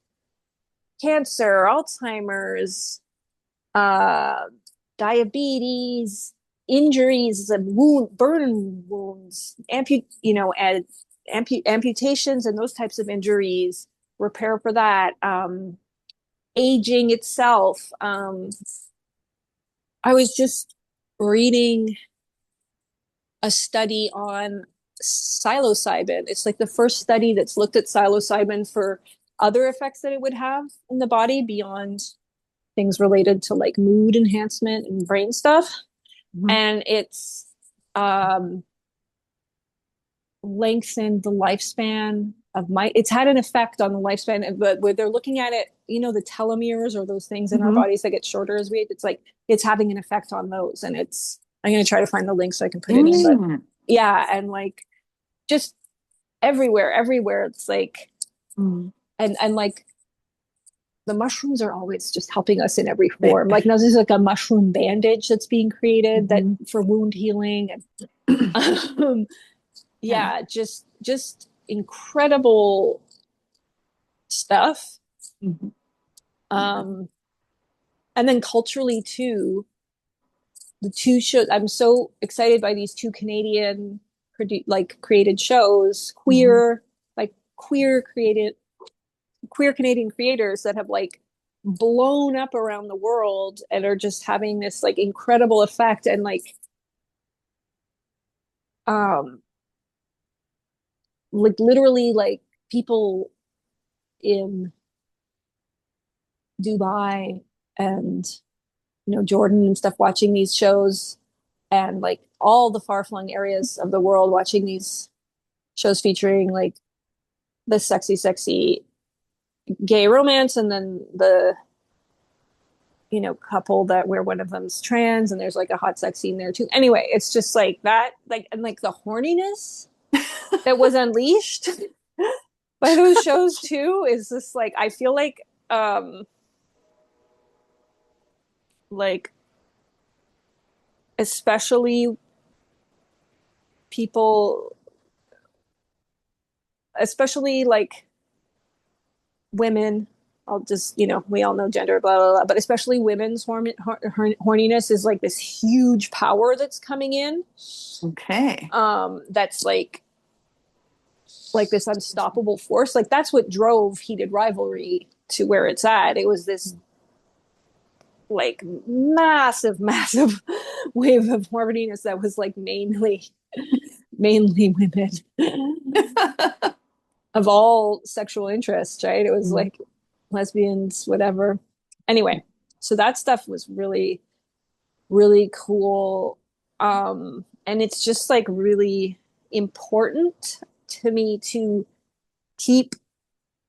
cancer, Alzheimer's, uh diabetes, injuries, burn wounds, amputations and those types of injuries, repair for that, aging itself. I was just reading a study on psilocybin. It's like the first study that's looked at psilocybin for other effects that it would have in the body beyond things related to like mood enhancement and brain stuff. Mhm. And it's um, lengthened the lifespan of it's had an effect on the lifespan, but where they're looking at it, the telomeres or those things in our Mhm. bodies that get shorter as we age, it's like it's having an effect on those. And I'm going to try to find the link so I can put it in, but Mm. yeah. And like just everywhere it's like, Mm. and like the mushrooms are always just helping us in every Yeah. form. Like now there's like a mushroom bandage that's being created that Mhm. for wound healing. And Yeah. yeah, just incredible stuff. Mhm. Yeah. um and then culturally too, the two shows, I'm so excited by these two Canadian like created shows, Mhm. queer Canadian creators that have like blown up around the world and are just having this like incredible effect. And um like literally like people in Dubai and Jordan and stuff watching these shows, and like all the far-flung areas of the world watching these shows featuring like the sexy gay romance, and then the couple that where one of them's trans and there's like a hot sex scene there too. Anyway, it's just like that, like, and like the horniness that was unleashed by those shows too is just like, I feel like especially people, especially like women, I'll just, we all know gender, blah, blah, blah, but especially women's horniness is like this huge power that's coming in. Okay. That's like this unstoppable force. Like that's what drove heated rivalry to where it's at. It was this like massive wave of horniness that was like mainly women of all sexual interests, right? It was Mhm. like lesbians, whatever. Anyway, so that stuff was really cool. And it's just like really important to me to keep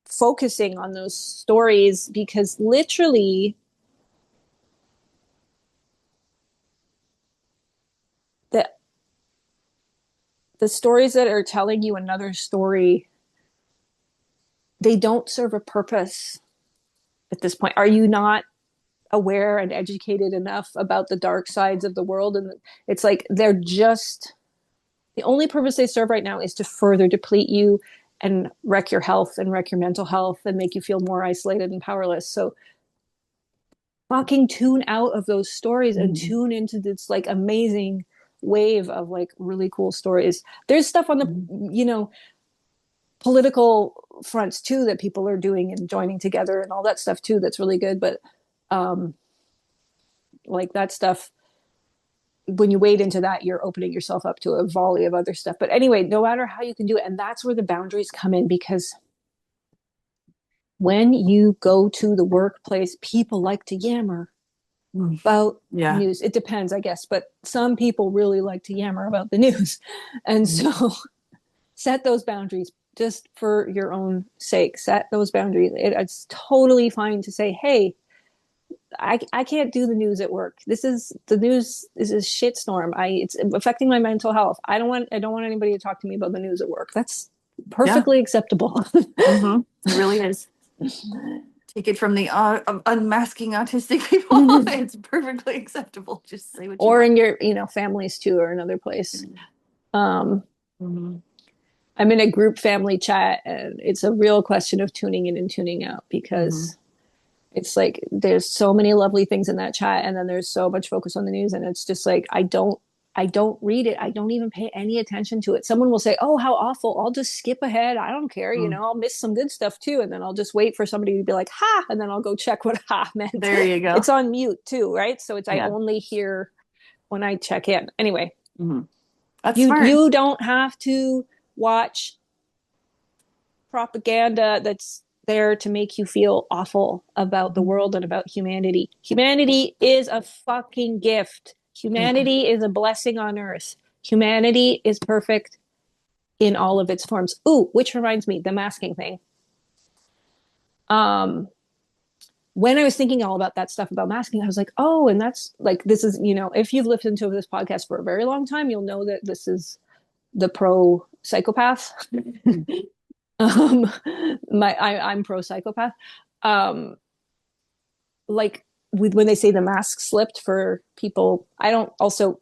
focusing on those stories because literally the the stories that are telling you another story, they don't serve a purpose at this point. Are you not aware and educated enough about the dark sides of the world? And it's like they're just, the only purpose they serve right now is to further deplete you and wreck your health and wreck your mental health and make you feel more isolated and powerless. So fucking tune out of those stories and Mhm. tune into this like amazing wave of like really cool stories. There's stuff on the, Mhm. political fronts too that people are doing and joining together and all that stuff too that's really good, but um like that stuff, when you wade into that, you're opening yourself up to a volley of other stuff. But anyway, no matter how you can do it, and that's where the boundaries come in, because when you go to the workplace, people like to yammer Mm. about Yeah. news. It depends, I guess, but some people really like to yammer about the news. And Mhm. so set those boundaries just for your own sake. Set those boundaries. It's totally fine to say, hey, I can't do the news at work. This is the news. This is shitstorm. It's affecting my mental health. I don't want anybody to talk to me about the news at work. That's Yeah. perfectly acceptable. Mm-hmm. It really is. Take it from the unmasking autistic people. It's perfectly acceptable. Just say what you Or want. in your, families too, or another place. Um, Mm-hmm. I'm in a group family chat, and it's a real question of tuning in and tuning out, Mm-hmm. because it's like there's so many lovely things in that chat, and then there's so much focus on the news, and it's just like I don't read it. I don't even pay any attention to it. Someone will say, "Oh, how awful." I'll just skip ahead. I don't care, I'll miss some good stuff too, and then I'll just wait for somebody to be like, "Ha," and then I'll go check what "ha" meant. There you go. It's on mute too, right? So it's I Yeah. only hear when I check in. Anyway, Mm-hmm. That's you smart. you don't have to watch propaganda that's there to make you feel awful about the Mhm. world and about humanity. Humanity is a fucking gift. Yeah. Humanity is a blessing on earth. Humanity is perfect in all of its forms. Ooh, which reminds me, the masking thing. Um, when I was thinking all about that stuff about masking, I was like, oh, and that's like, this is, if you've listened to this podcast for a very long time, you'll know that this is the pro psychopath. um, I'm pro psychopath. Like when they say the mask slipped for people, I don't also,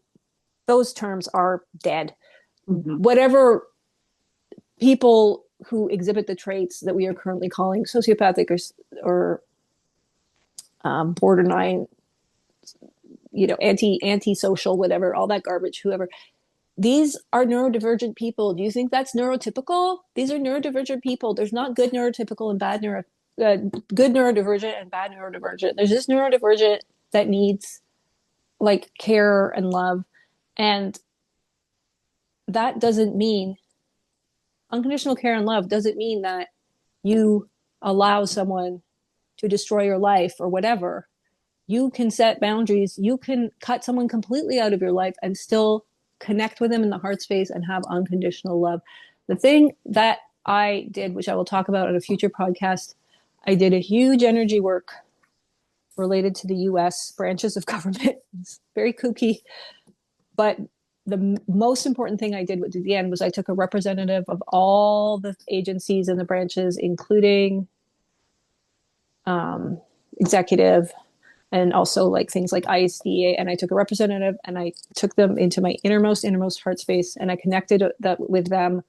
those terms are dead. Mm-hmm. Whatever people who exhibit the traits that we are currently calling sociopathic or borderline, antisocial, whatever, all that garbage, whoever, these are neurodivergent people. Do you think that's neurotypical? These are neurodivergent people. There's not good neurotypical and good neurodivergent and bad neurodivergent. There's just neurodivergent that needs like care and love. And that doesn't mean unconditional care and love doesn't mean that you allow someone to destroy your life or whatever. You can set boundaries. You can cut someone completely out of your life and still connect with them in the heart space and have unconditional love. The thing that I did, which I will talk about in a future podcast, I did a huge energy work related to the US branches of government. It's very kooky, but the most important thing I did at the end was I took a representative of all the agencies and the branches, including um, executive and also like things like ISDA. And I took a representative and I took them into my innermost heart space, and I connected that with them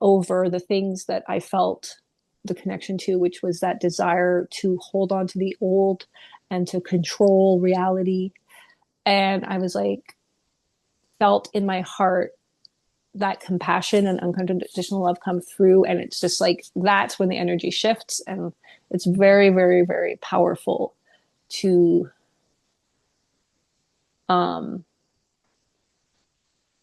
over the things that I felt the connection to, which was that desire to hold on to the old and to control reality. And I was like, felt in my heart that compassion and unconditional love come through. And it's just like, that's when the energy shifts. And it's very, very, very powerful to um,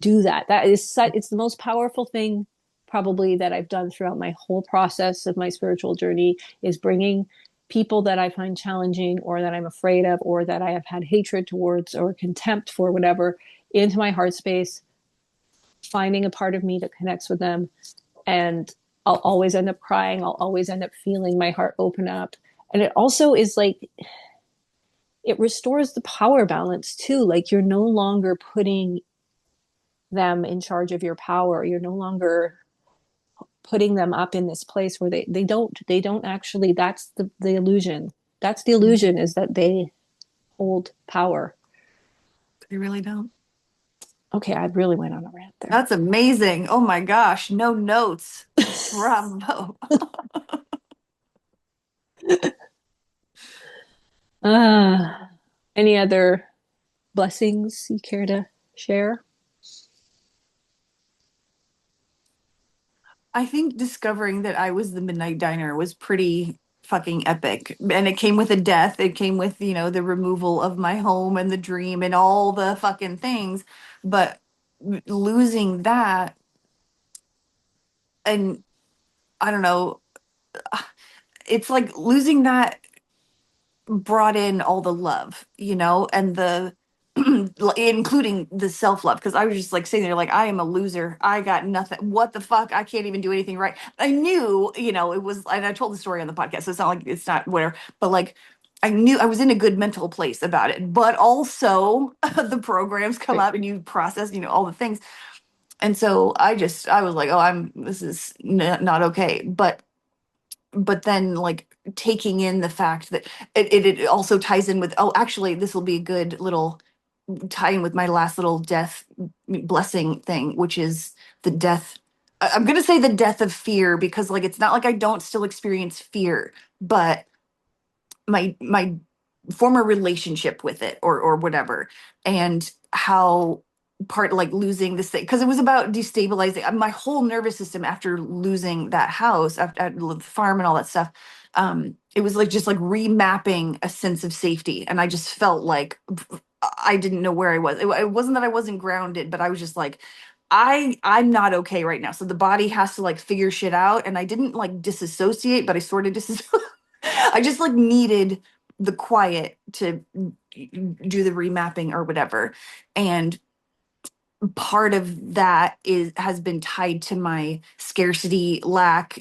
do that. That is such, it's the most powerful thing probably that I've done throughout my whole process of my spiritual journey, is bringing people that I find challenging or that I'm afraid of or that I have had hatred towards or contempt for, whatever, into my heart space, finding a part of me that connects with them. And I'll always end up crying. I'll always end up feeling my heart open up. And it also is like, it restores the power balance too. Like, you're no longer putting them in charge of your power. You're no longer putting them up in this place where they don't actually, that's the illusion. That's the illusion, is that they hold power. They really don't. Okay, I really went on a rant there. That's amazing. Oh my gosh, no notes. Bravo. uh, any other blessings you care to share? I think discovering that I was the Midnight Diner was pretty fucking epic. And it came with a death. It came with, the removal of my home and the dream and all the fucking things. But losing that, and I don't know, it's like losing that brought in all the love, and the including the self-love, because I was just like sitting there like, I am a loser, I got nothing, what the fuck, I can't even do anything right. I knew, it was, and I told the story on the podcast, so it's not like it's not whatever, but like I knew I was in a good mental place about it. But also the programs come Right. up and you process, all the things. And so I was like, oh, this is not okay. But then like taking in the fact that it also ties in with, oh, actually this will be a good little tie in with my last little death blessing thing, which is the death. I'm going to say the death of fear, because like it's not like I don't still experience fear, but my former relationship with it, or whatever, and how part, like losing this thing, because it was about destabilizing my whole nervous system after losing that house, after the farm and all that stuff. It was like just like remapping a sense of safety, and I just felt like I didn't know where I was. It wasn't that I wasn't grounded, but I was just like, I'm not okay right now. So the body has to like figure shit out, and I didn't like disassociate, but I sort of disassociated. I just like needed the quiet to do the remapping or whatever. And part of that has been tied to my scarcity, lack,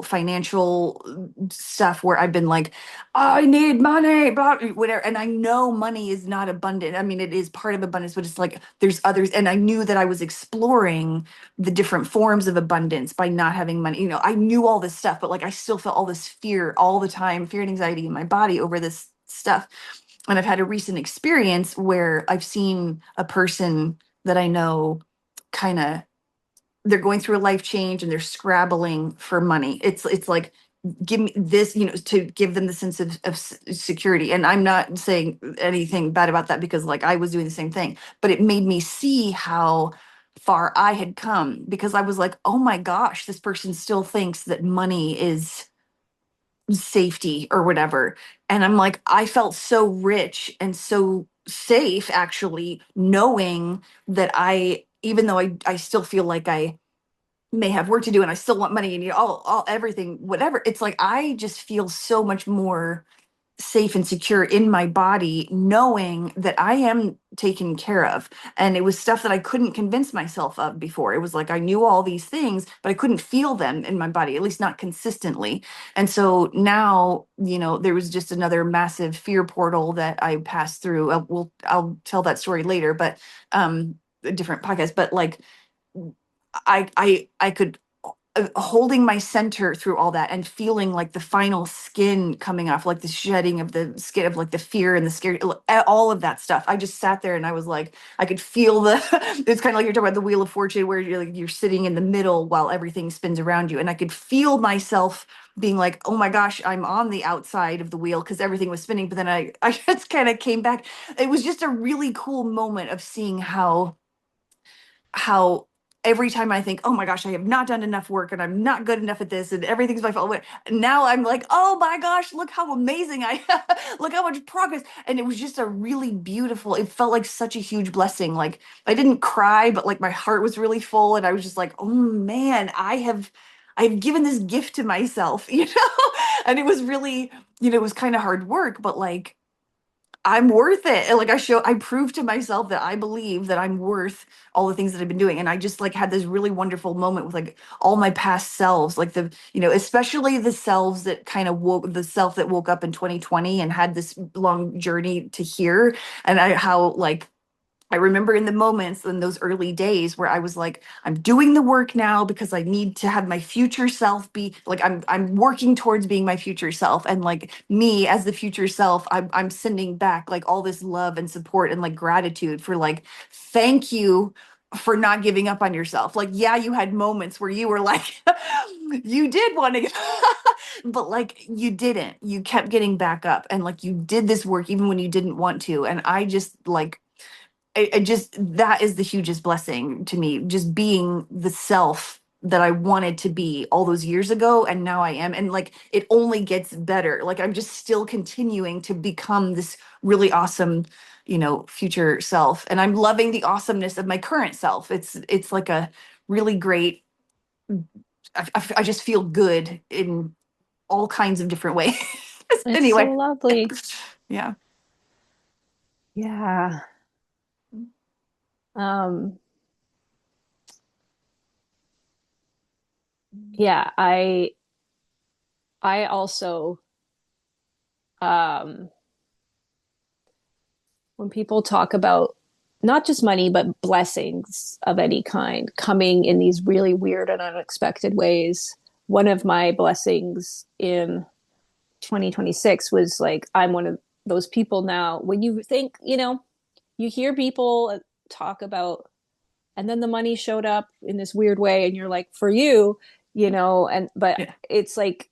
financial stuff, where I've been like, I need money, blah, whatever. And I know money is not abundant. I mean, it is part of abundance, but it's like there's others. And I knew that I was exploring the different forms of abundance by not having money. I knew all this stuff, but like I still felt all this fear all the time, fear and anxiety in my body over this stuff. And I've had a recent experience where I've seen a person that I know, kind of, they're going through a life change and they're scrabbling for money. It's like, give me this, to give them the sense of security. And I'm not saying anything bad about that, because like I was doing the same thing, but it made me see how far I had come, because I was like, oh my gosh, this person still thinks that money is safety or whatever. And I'm like, I felt so rich and so safe, actually, knowing that even though I still feel like I may have work to do and I still want money and all everything, whatever, it's like I just feel so much more safe and secure in my body, knowing that I am taken care of. And it was stuff that I couldn't convince myself of before. It was like I knew all these things, but I couldn't feel them in my body, at least not consistently. And so now, there was just another massive fear portal that I passed through. I'll tell that story later, but a different podcast, but like I could holding my center through all that and feeling like the final skin coming off, like the shedding of the skin of like the fear and the scary, all of that stuff. I just sat there and I was like, I could feel the, it's kind of like you're talking about the Wheel of Fortune where you're like, you're sitting in the middle while everything spins around you. And I could feel myself being like, oh my gosh, I'm on the outside of the wheel because everything was spinning. But then I just kind of came back. It was just a really cool moment of seeing how every time I think, oh my gosh, I have not done enough work and I'm not good enough at this and everything's my fault. Now I'm like, oh my gosh, look how amazing I look how much progress. And it was just a really beautiful, it felt like such a huge blessing. Like I didn't cry, but like my heart was really full and I was just like, oh man, I've given this gift to myself, And it was really, it was kind of hard work, but like I'm worth it. And like I proved to myself that I believe that I'm worth all the things that I've been doing. And I just like had this really wonderful moment with like all my past selves, like especially the selves that kind of the self that woke up in 2020 and had this long journey to here. And how like I remember in the moments in those early days where I was like, I'm doing the work now because I need to have my future self be like, I'm working towards being my future self. And like me as the future self, I'm sending back like all this love and support and like gratitude for like, thank you for not giving up on yourself. Like, yeah, you had moments where you were like, you did want to, but like you didn't. You kept getting back up and like you did this work even when you didn't want to. And I just like, I just that is the hugest blessing to me, just being the self that I wanted to be all those years ago and now I am, and like it only gets better. Like I'm just still continuing to become this really awesome, future self, and I'm loving the awesomeness of my current self. It's like a really great, I just feel good in all kinds of different ways. It's so Anyway, lovely. yeah. Yeah. Um, yeah, I also um when people talk about not just money, but blessings of any kind coming in these really weird and unexpected ways. One of my blessings in 2026 was like, I'm one of those people now. When you think, you hear people talk about, and then the money showed up in this weird way, and you're like, for you, but Yeah. it's like,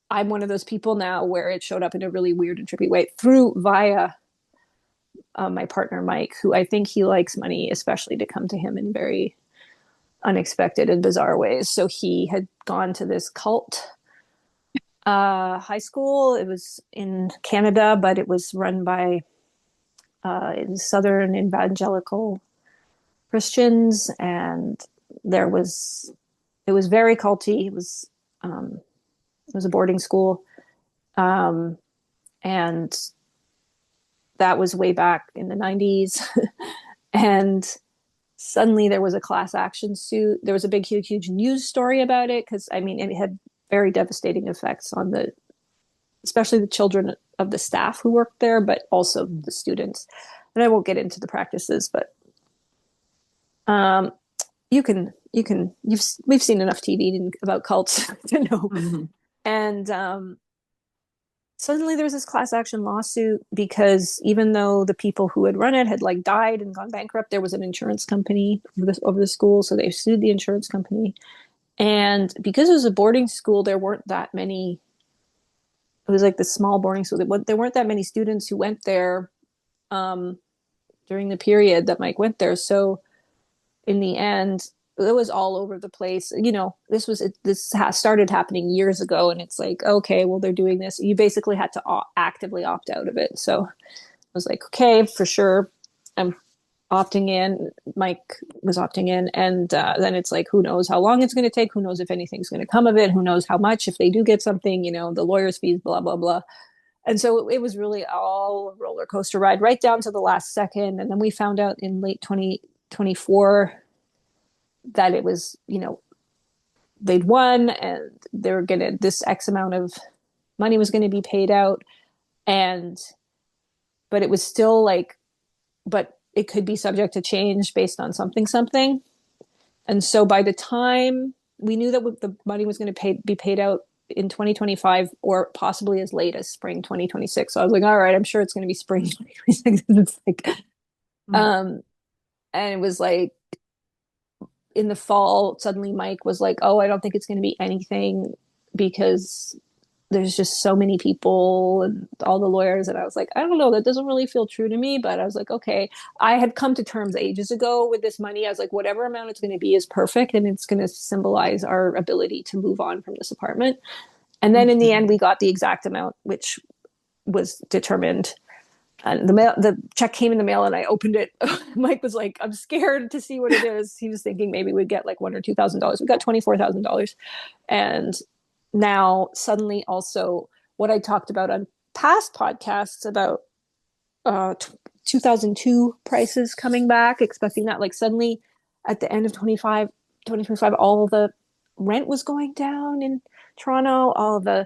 I'm one of those people now where it showed up in a really weird and trippy way through via my partner Mike, who I think he likes money, especially to come to him in very unexpected and bizarre ways. So he had gone to this cult high school. It was in Canada, but it was run by in Southern evangelical Christians, and there was it was very culty. It was a boarding school, um, and that was way back in the 90s. And suddenly there was a class action suit. There was a big, huge, huge news story about it because I mean it had very devastating effects on especially the children of the staff who worked there, but also the students. And I won't get into the practices, but um, we've seen enough TV about cults to know. Mhm. And suddenly there's this class action lawsuit because even though the people who had run it had like died and gone bankrupt, there was an insurance company over the school, so they sued the insurance company. And because it was a boarding school, there weren't that many. It was like this small boarding school. There weren't that many students who went there um, during the period that Mike went there. So in the end, it was all over the place. This started happening years ago, and it's like, okay, well, they're doing this. You basically had to actively opt out of it. So I was like, okay, for sure, I'm opting in. Mike was opting in, and then it's like, who knows how long it's going to take? Who knows if anything's going to come of it? Who knows how much if they do get something? The lawyers' fees, blah blah blah. And so it was really all a roller coaster ride right down to the last second. And then we found out in late 2024 that it was, they'd won and they were going to, this X amount of money was going to be paid out. And, but it was still like, but it could be subject to change based on something. And so by the time we knew that the money was going to be paid out in 2025 or possibly as late as spring 2026. So I was like, all right, I'm sure it's going to be spring 2026. It's like, Mm. um, and it was like in the fall, suddenly Mike was like, oh, I don't think it's going to be anything because there's just so many people and all the lawyers. And I was like, I don't know, that doesn't really feel true to me. But I was like, okay, I had come to terms ages ago with this money. I was like, whatever amount it's going to be is perfect. And it's going to symbolize our ability to move on from this apartment. And then in the end, we got the exact amount, which was determined. And the check came in the mail and I opened it. Mike was like, I'm scared to see what it is. He was thinking maybe we'd get like $1,000 or $2,000. We got $24,000. And now suddenly also what I talked about on past podcasts about 2002 prices coming back, expecting that like suddenly at the end of 2025, all the rent was going down in Toronto, all the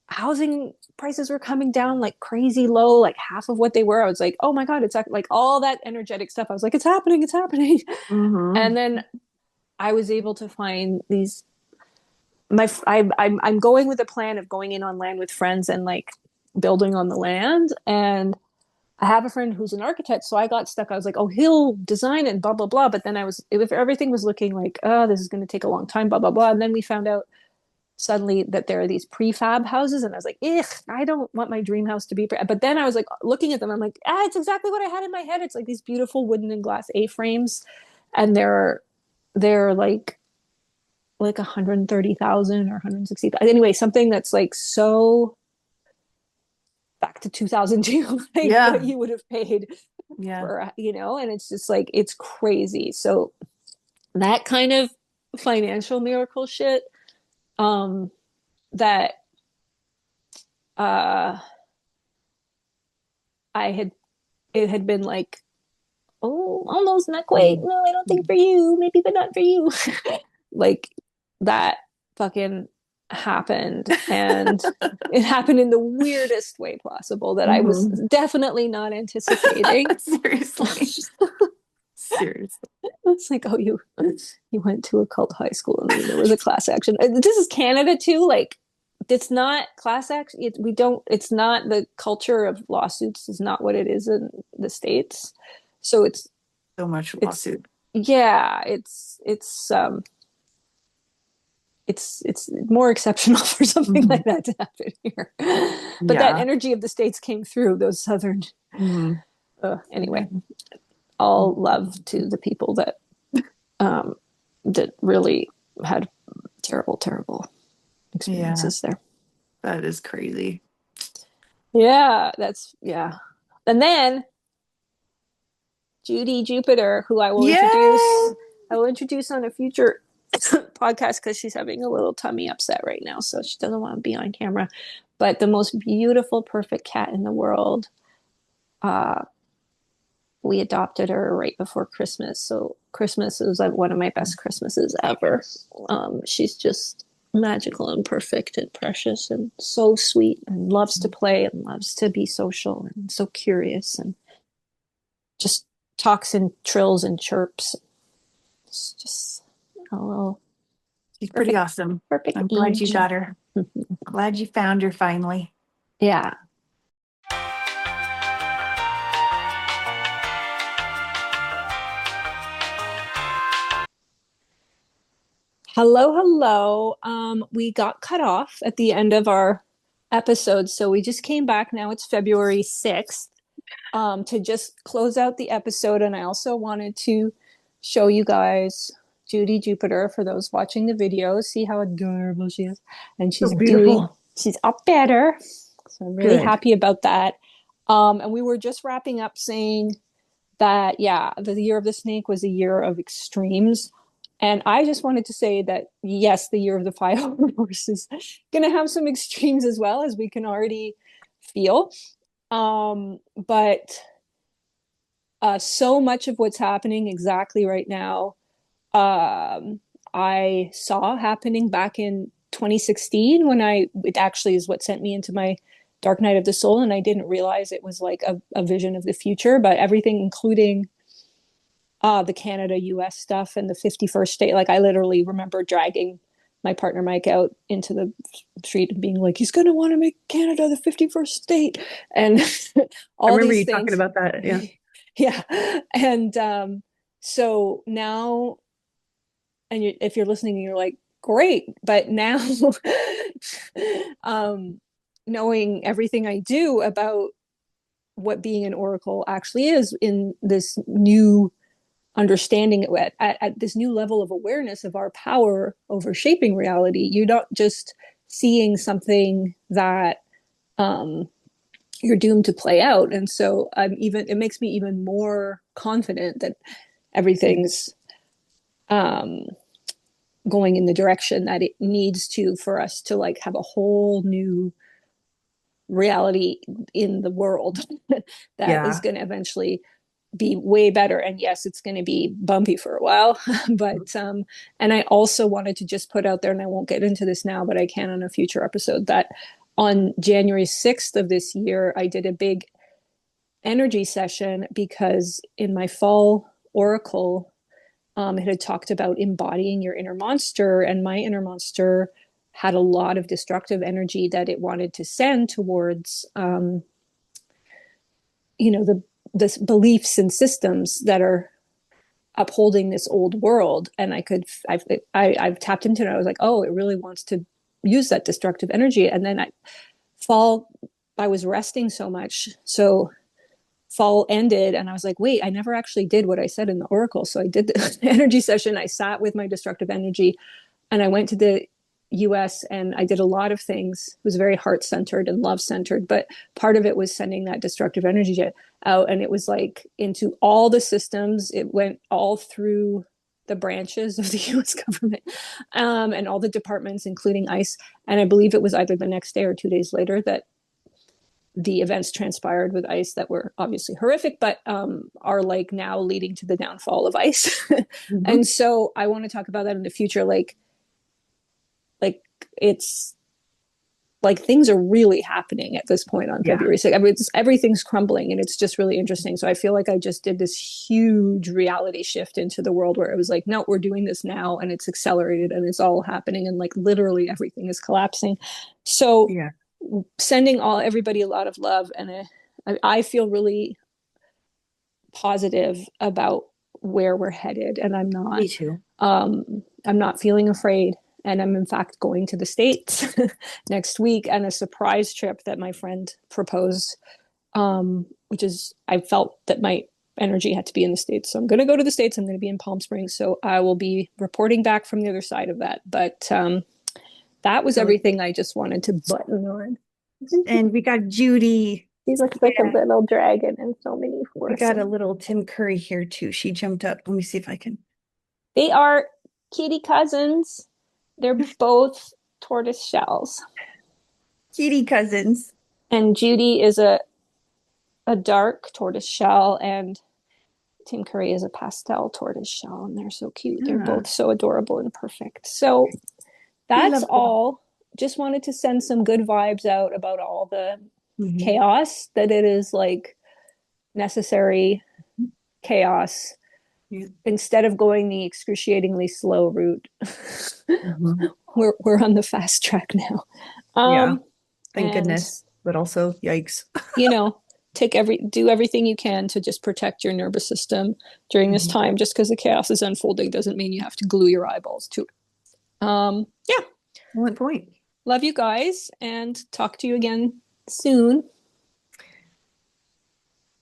housing prices were coming down like crazy low, like half of what they were. I was like, oh my God, it's like all that energetic stuff. I was like, it's happening, it's happening. Mm-hmm. And then I was able to find these I'm going with a plan of going in on land with friends and like building on the land. And I have a friend who's an architect, so I got stuck. I was like, oh, he'll design it and blah blah blah. But then if everything was looking like, oh, this is going to take a long time, blah blah blah. And then we found out suddenly that there are these prefab houses, and I was like, ugh, I don't want my dream house to be. But then I was like looking at them, I'm like, it's exactly what I had in my head. It's like these beautiful wooden and glass A-frames, and they're like 130,000 or 160,000. Anyway, something that's like so back to 2002, like what Yeah. you would have paid Yeah. for, and it's just like, it's crazy. So that kind of financial miracle shit, um, that, uh, it had been like, oh, almost, not quite. Mm. No, I don't think for you, maybe, but not for you. Like that fucking happened, and it happened in the weirdest way possible that I was Mm-hmm. definitely not anticipating. Seriously. Seriously. It's like, oh, you went to a cult high school and then there was a class action. This is Canada too. Like, it's not class action. We don't. It's not, the culture of lawsuits is not what it is in the States. So So much it's lawsuit. yeah, it's more exceptional for something Mm-hmm. like that to happen here. But that Yeah. energy of the States came through those southern. Mm-hmm. Anyway, all love to the people um, that really had terrible, terrible Yeah. experiences there. That is crazy. Yeah. And then Judie Jupiter, who Yay! I will introduce on a future podcast because she's having a little tummy upset right now, so she doesn't want to be on camera. But the most beautiful, perfect cat in the world. Uh, we adopted her right before Christmas, so Christmas was like one of my best Christmases ever. She's just magical and perfect and precious and so sweet and loves to play and loves to be social and so curious and just talks and trills and chirps. It's just a little She's pretty perfect, awesome. perfect I'm glad you angel. got her. Glad you found her finally. Yeah. Hello. We got cut off at the end of our episode, so we just came back. Now it's February 6th, to just close out the episode. And I also wanted to show you guys Judie Jupiter for those watching the video. See how adorable she is. And So beautiful. she's up better. So I'm really Good. happy about that. And we were just wrapping up saying that, yeah, the year of the snake was a year of extremes. And I just wanted to say that, yes, the year of the fireworks is going to have some extremes as well, as we can already feel. But so much of what's happening exactly right now, I saw happening back in 2016 it actually is what sent me into my dark night of the soul, and I didn't realize it was like a vision of the future, but everything, including the Canada US stuff and the 51st state. Like I literally remember dragging my partner Mike out into the street and being like, he's going to want to make Canada the 51st state, and I all remember these you talking things. about that. Yeah. Yeah. And so now, and if you're listening and you're like, great, but now um, knowing everything I do about what being an oracle actually is in this new understanding at this new level of awareness of our power over shaping reality, you're not just seeing something that you're doomed to play out. And so it makes me even more confident that everything's going in the direction that it needs to, for us to like have a whole new reality in the world that is Yeah. going to eventually be way better. And yes, it's going to be bumpy for a while, but and I also wanted to just put out there, and I won't get into this now, but I can on a future episode, that on January 6th of this year, I did a big energy session because in my fall oracle, it had talked about embodying your inner monster, and my inner monster had a lot of destructive energy that it wanted to send towards the beliefs and systems that are upholding this old world. And I've tapped into it. I was like, oh, it really wants to use that destructive energy. And then I was resting so much, so fall ended, and I was like, wait, I never actually did what I said in the oracle. So I did the energy session. I sat with my destructive energy, and I went to the US and I did a lot of things. It was very heart centered and love centered, but part of it was sending that destructive energy out. And it was like into all the systems. It went all through the branches of the US government, and all the departments, including ICE. And I believe it was either the next day or 2 days later that the events transpired with ICE that were obviously horrific, but are like now leading to the downfall of ICE. Mm-hmm. And so I want to talk about that in the future. Like it's like things are really happening at this point on Yeah. February 6th. I mean, everything's crumbling, and it's just really interesting. So I feel like I just did this huge reality shift into the world where it was like, no, we're doing this now, and it's accelerated, and it's all happening, and like literally everything is collapsing. So Yeah. sending everybody a lot of love, and I feel really positive about where we're headed, and Me too. I'm not feeling afraid, and I'm in fact going to the States next week, and a surprise trip that my friend proposed, which is, I felt that my energy had to be in the States, so I'm going to go to the States. I'm going to be in Palm Springs, so I will be reporting back from the other side of that. But that was So, everything I just wanted to button on. and we got Judy. She looks like a little dragon in so many We forces. got a little Tim Curry here too. She jumped up. Let me see if I can. They are kitty cousins. They're both tortoise shells. Kitty cousins. And Judy is a dark tortoise shell, and Tim Curry is a pastel tortoise shell, and they're so cute. They're Yeah. both so adorable and perfect. So We that's love them. all. Just wanted to send some good vibes out about all the Mhm. chaos, that it is like necessary chaos, Yeah. instead of going the excruciatingly slow route. Mhm. we're on the fast track now. Yeah. Thank And goodness. But also, yikes. you know, do everything you can to just protect your nervous system during this Mhm. time. Just because the chaos is unfolding doesn't mean you have to glue your eyeballs to it. Yeah, One point. love you guys, and talk to you again soon.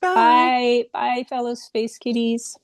Bye. Bye, bye, fellow space kitties.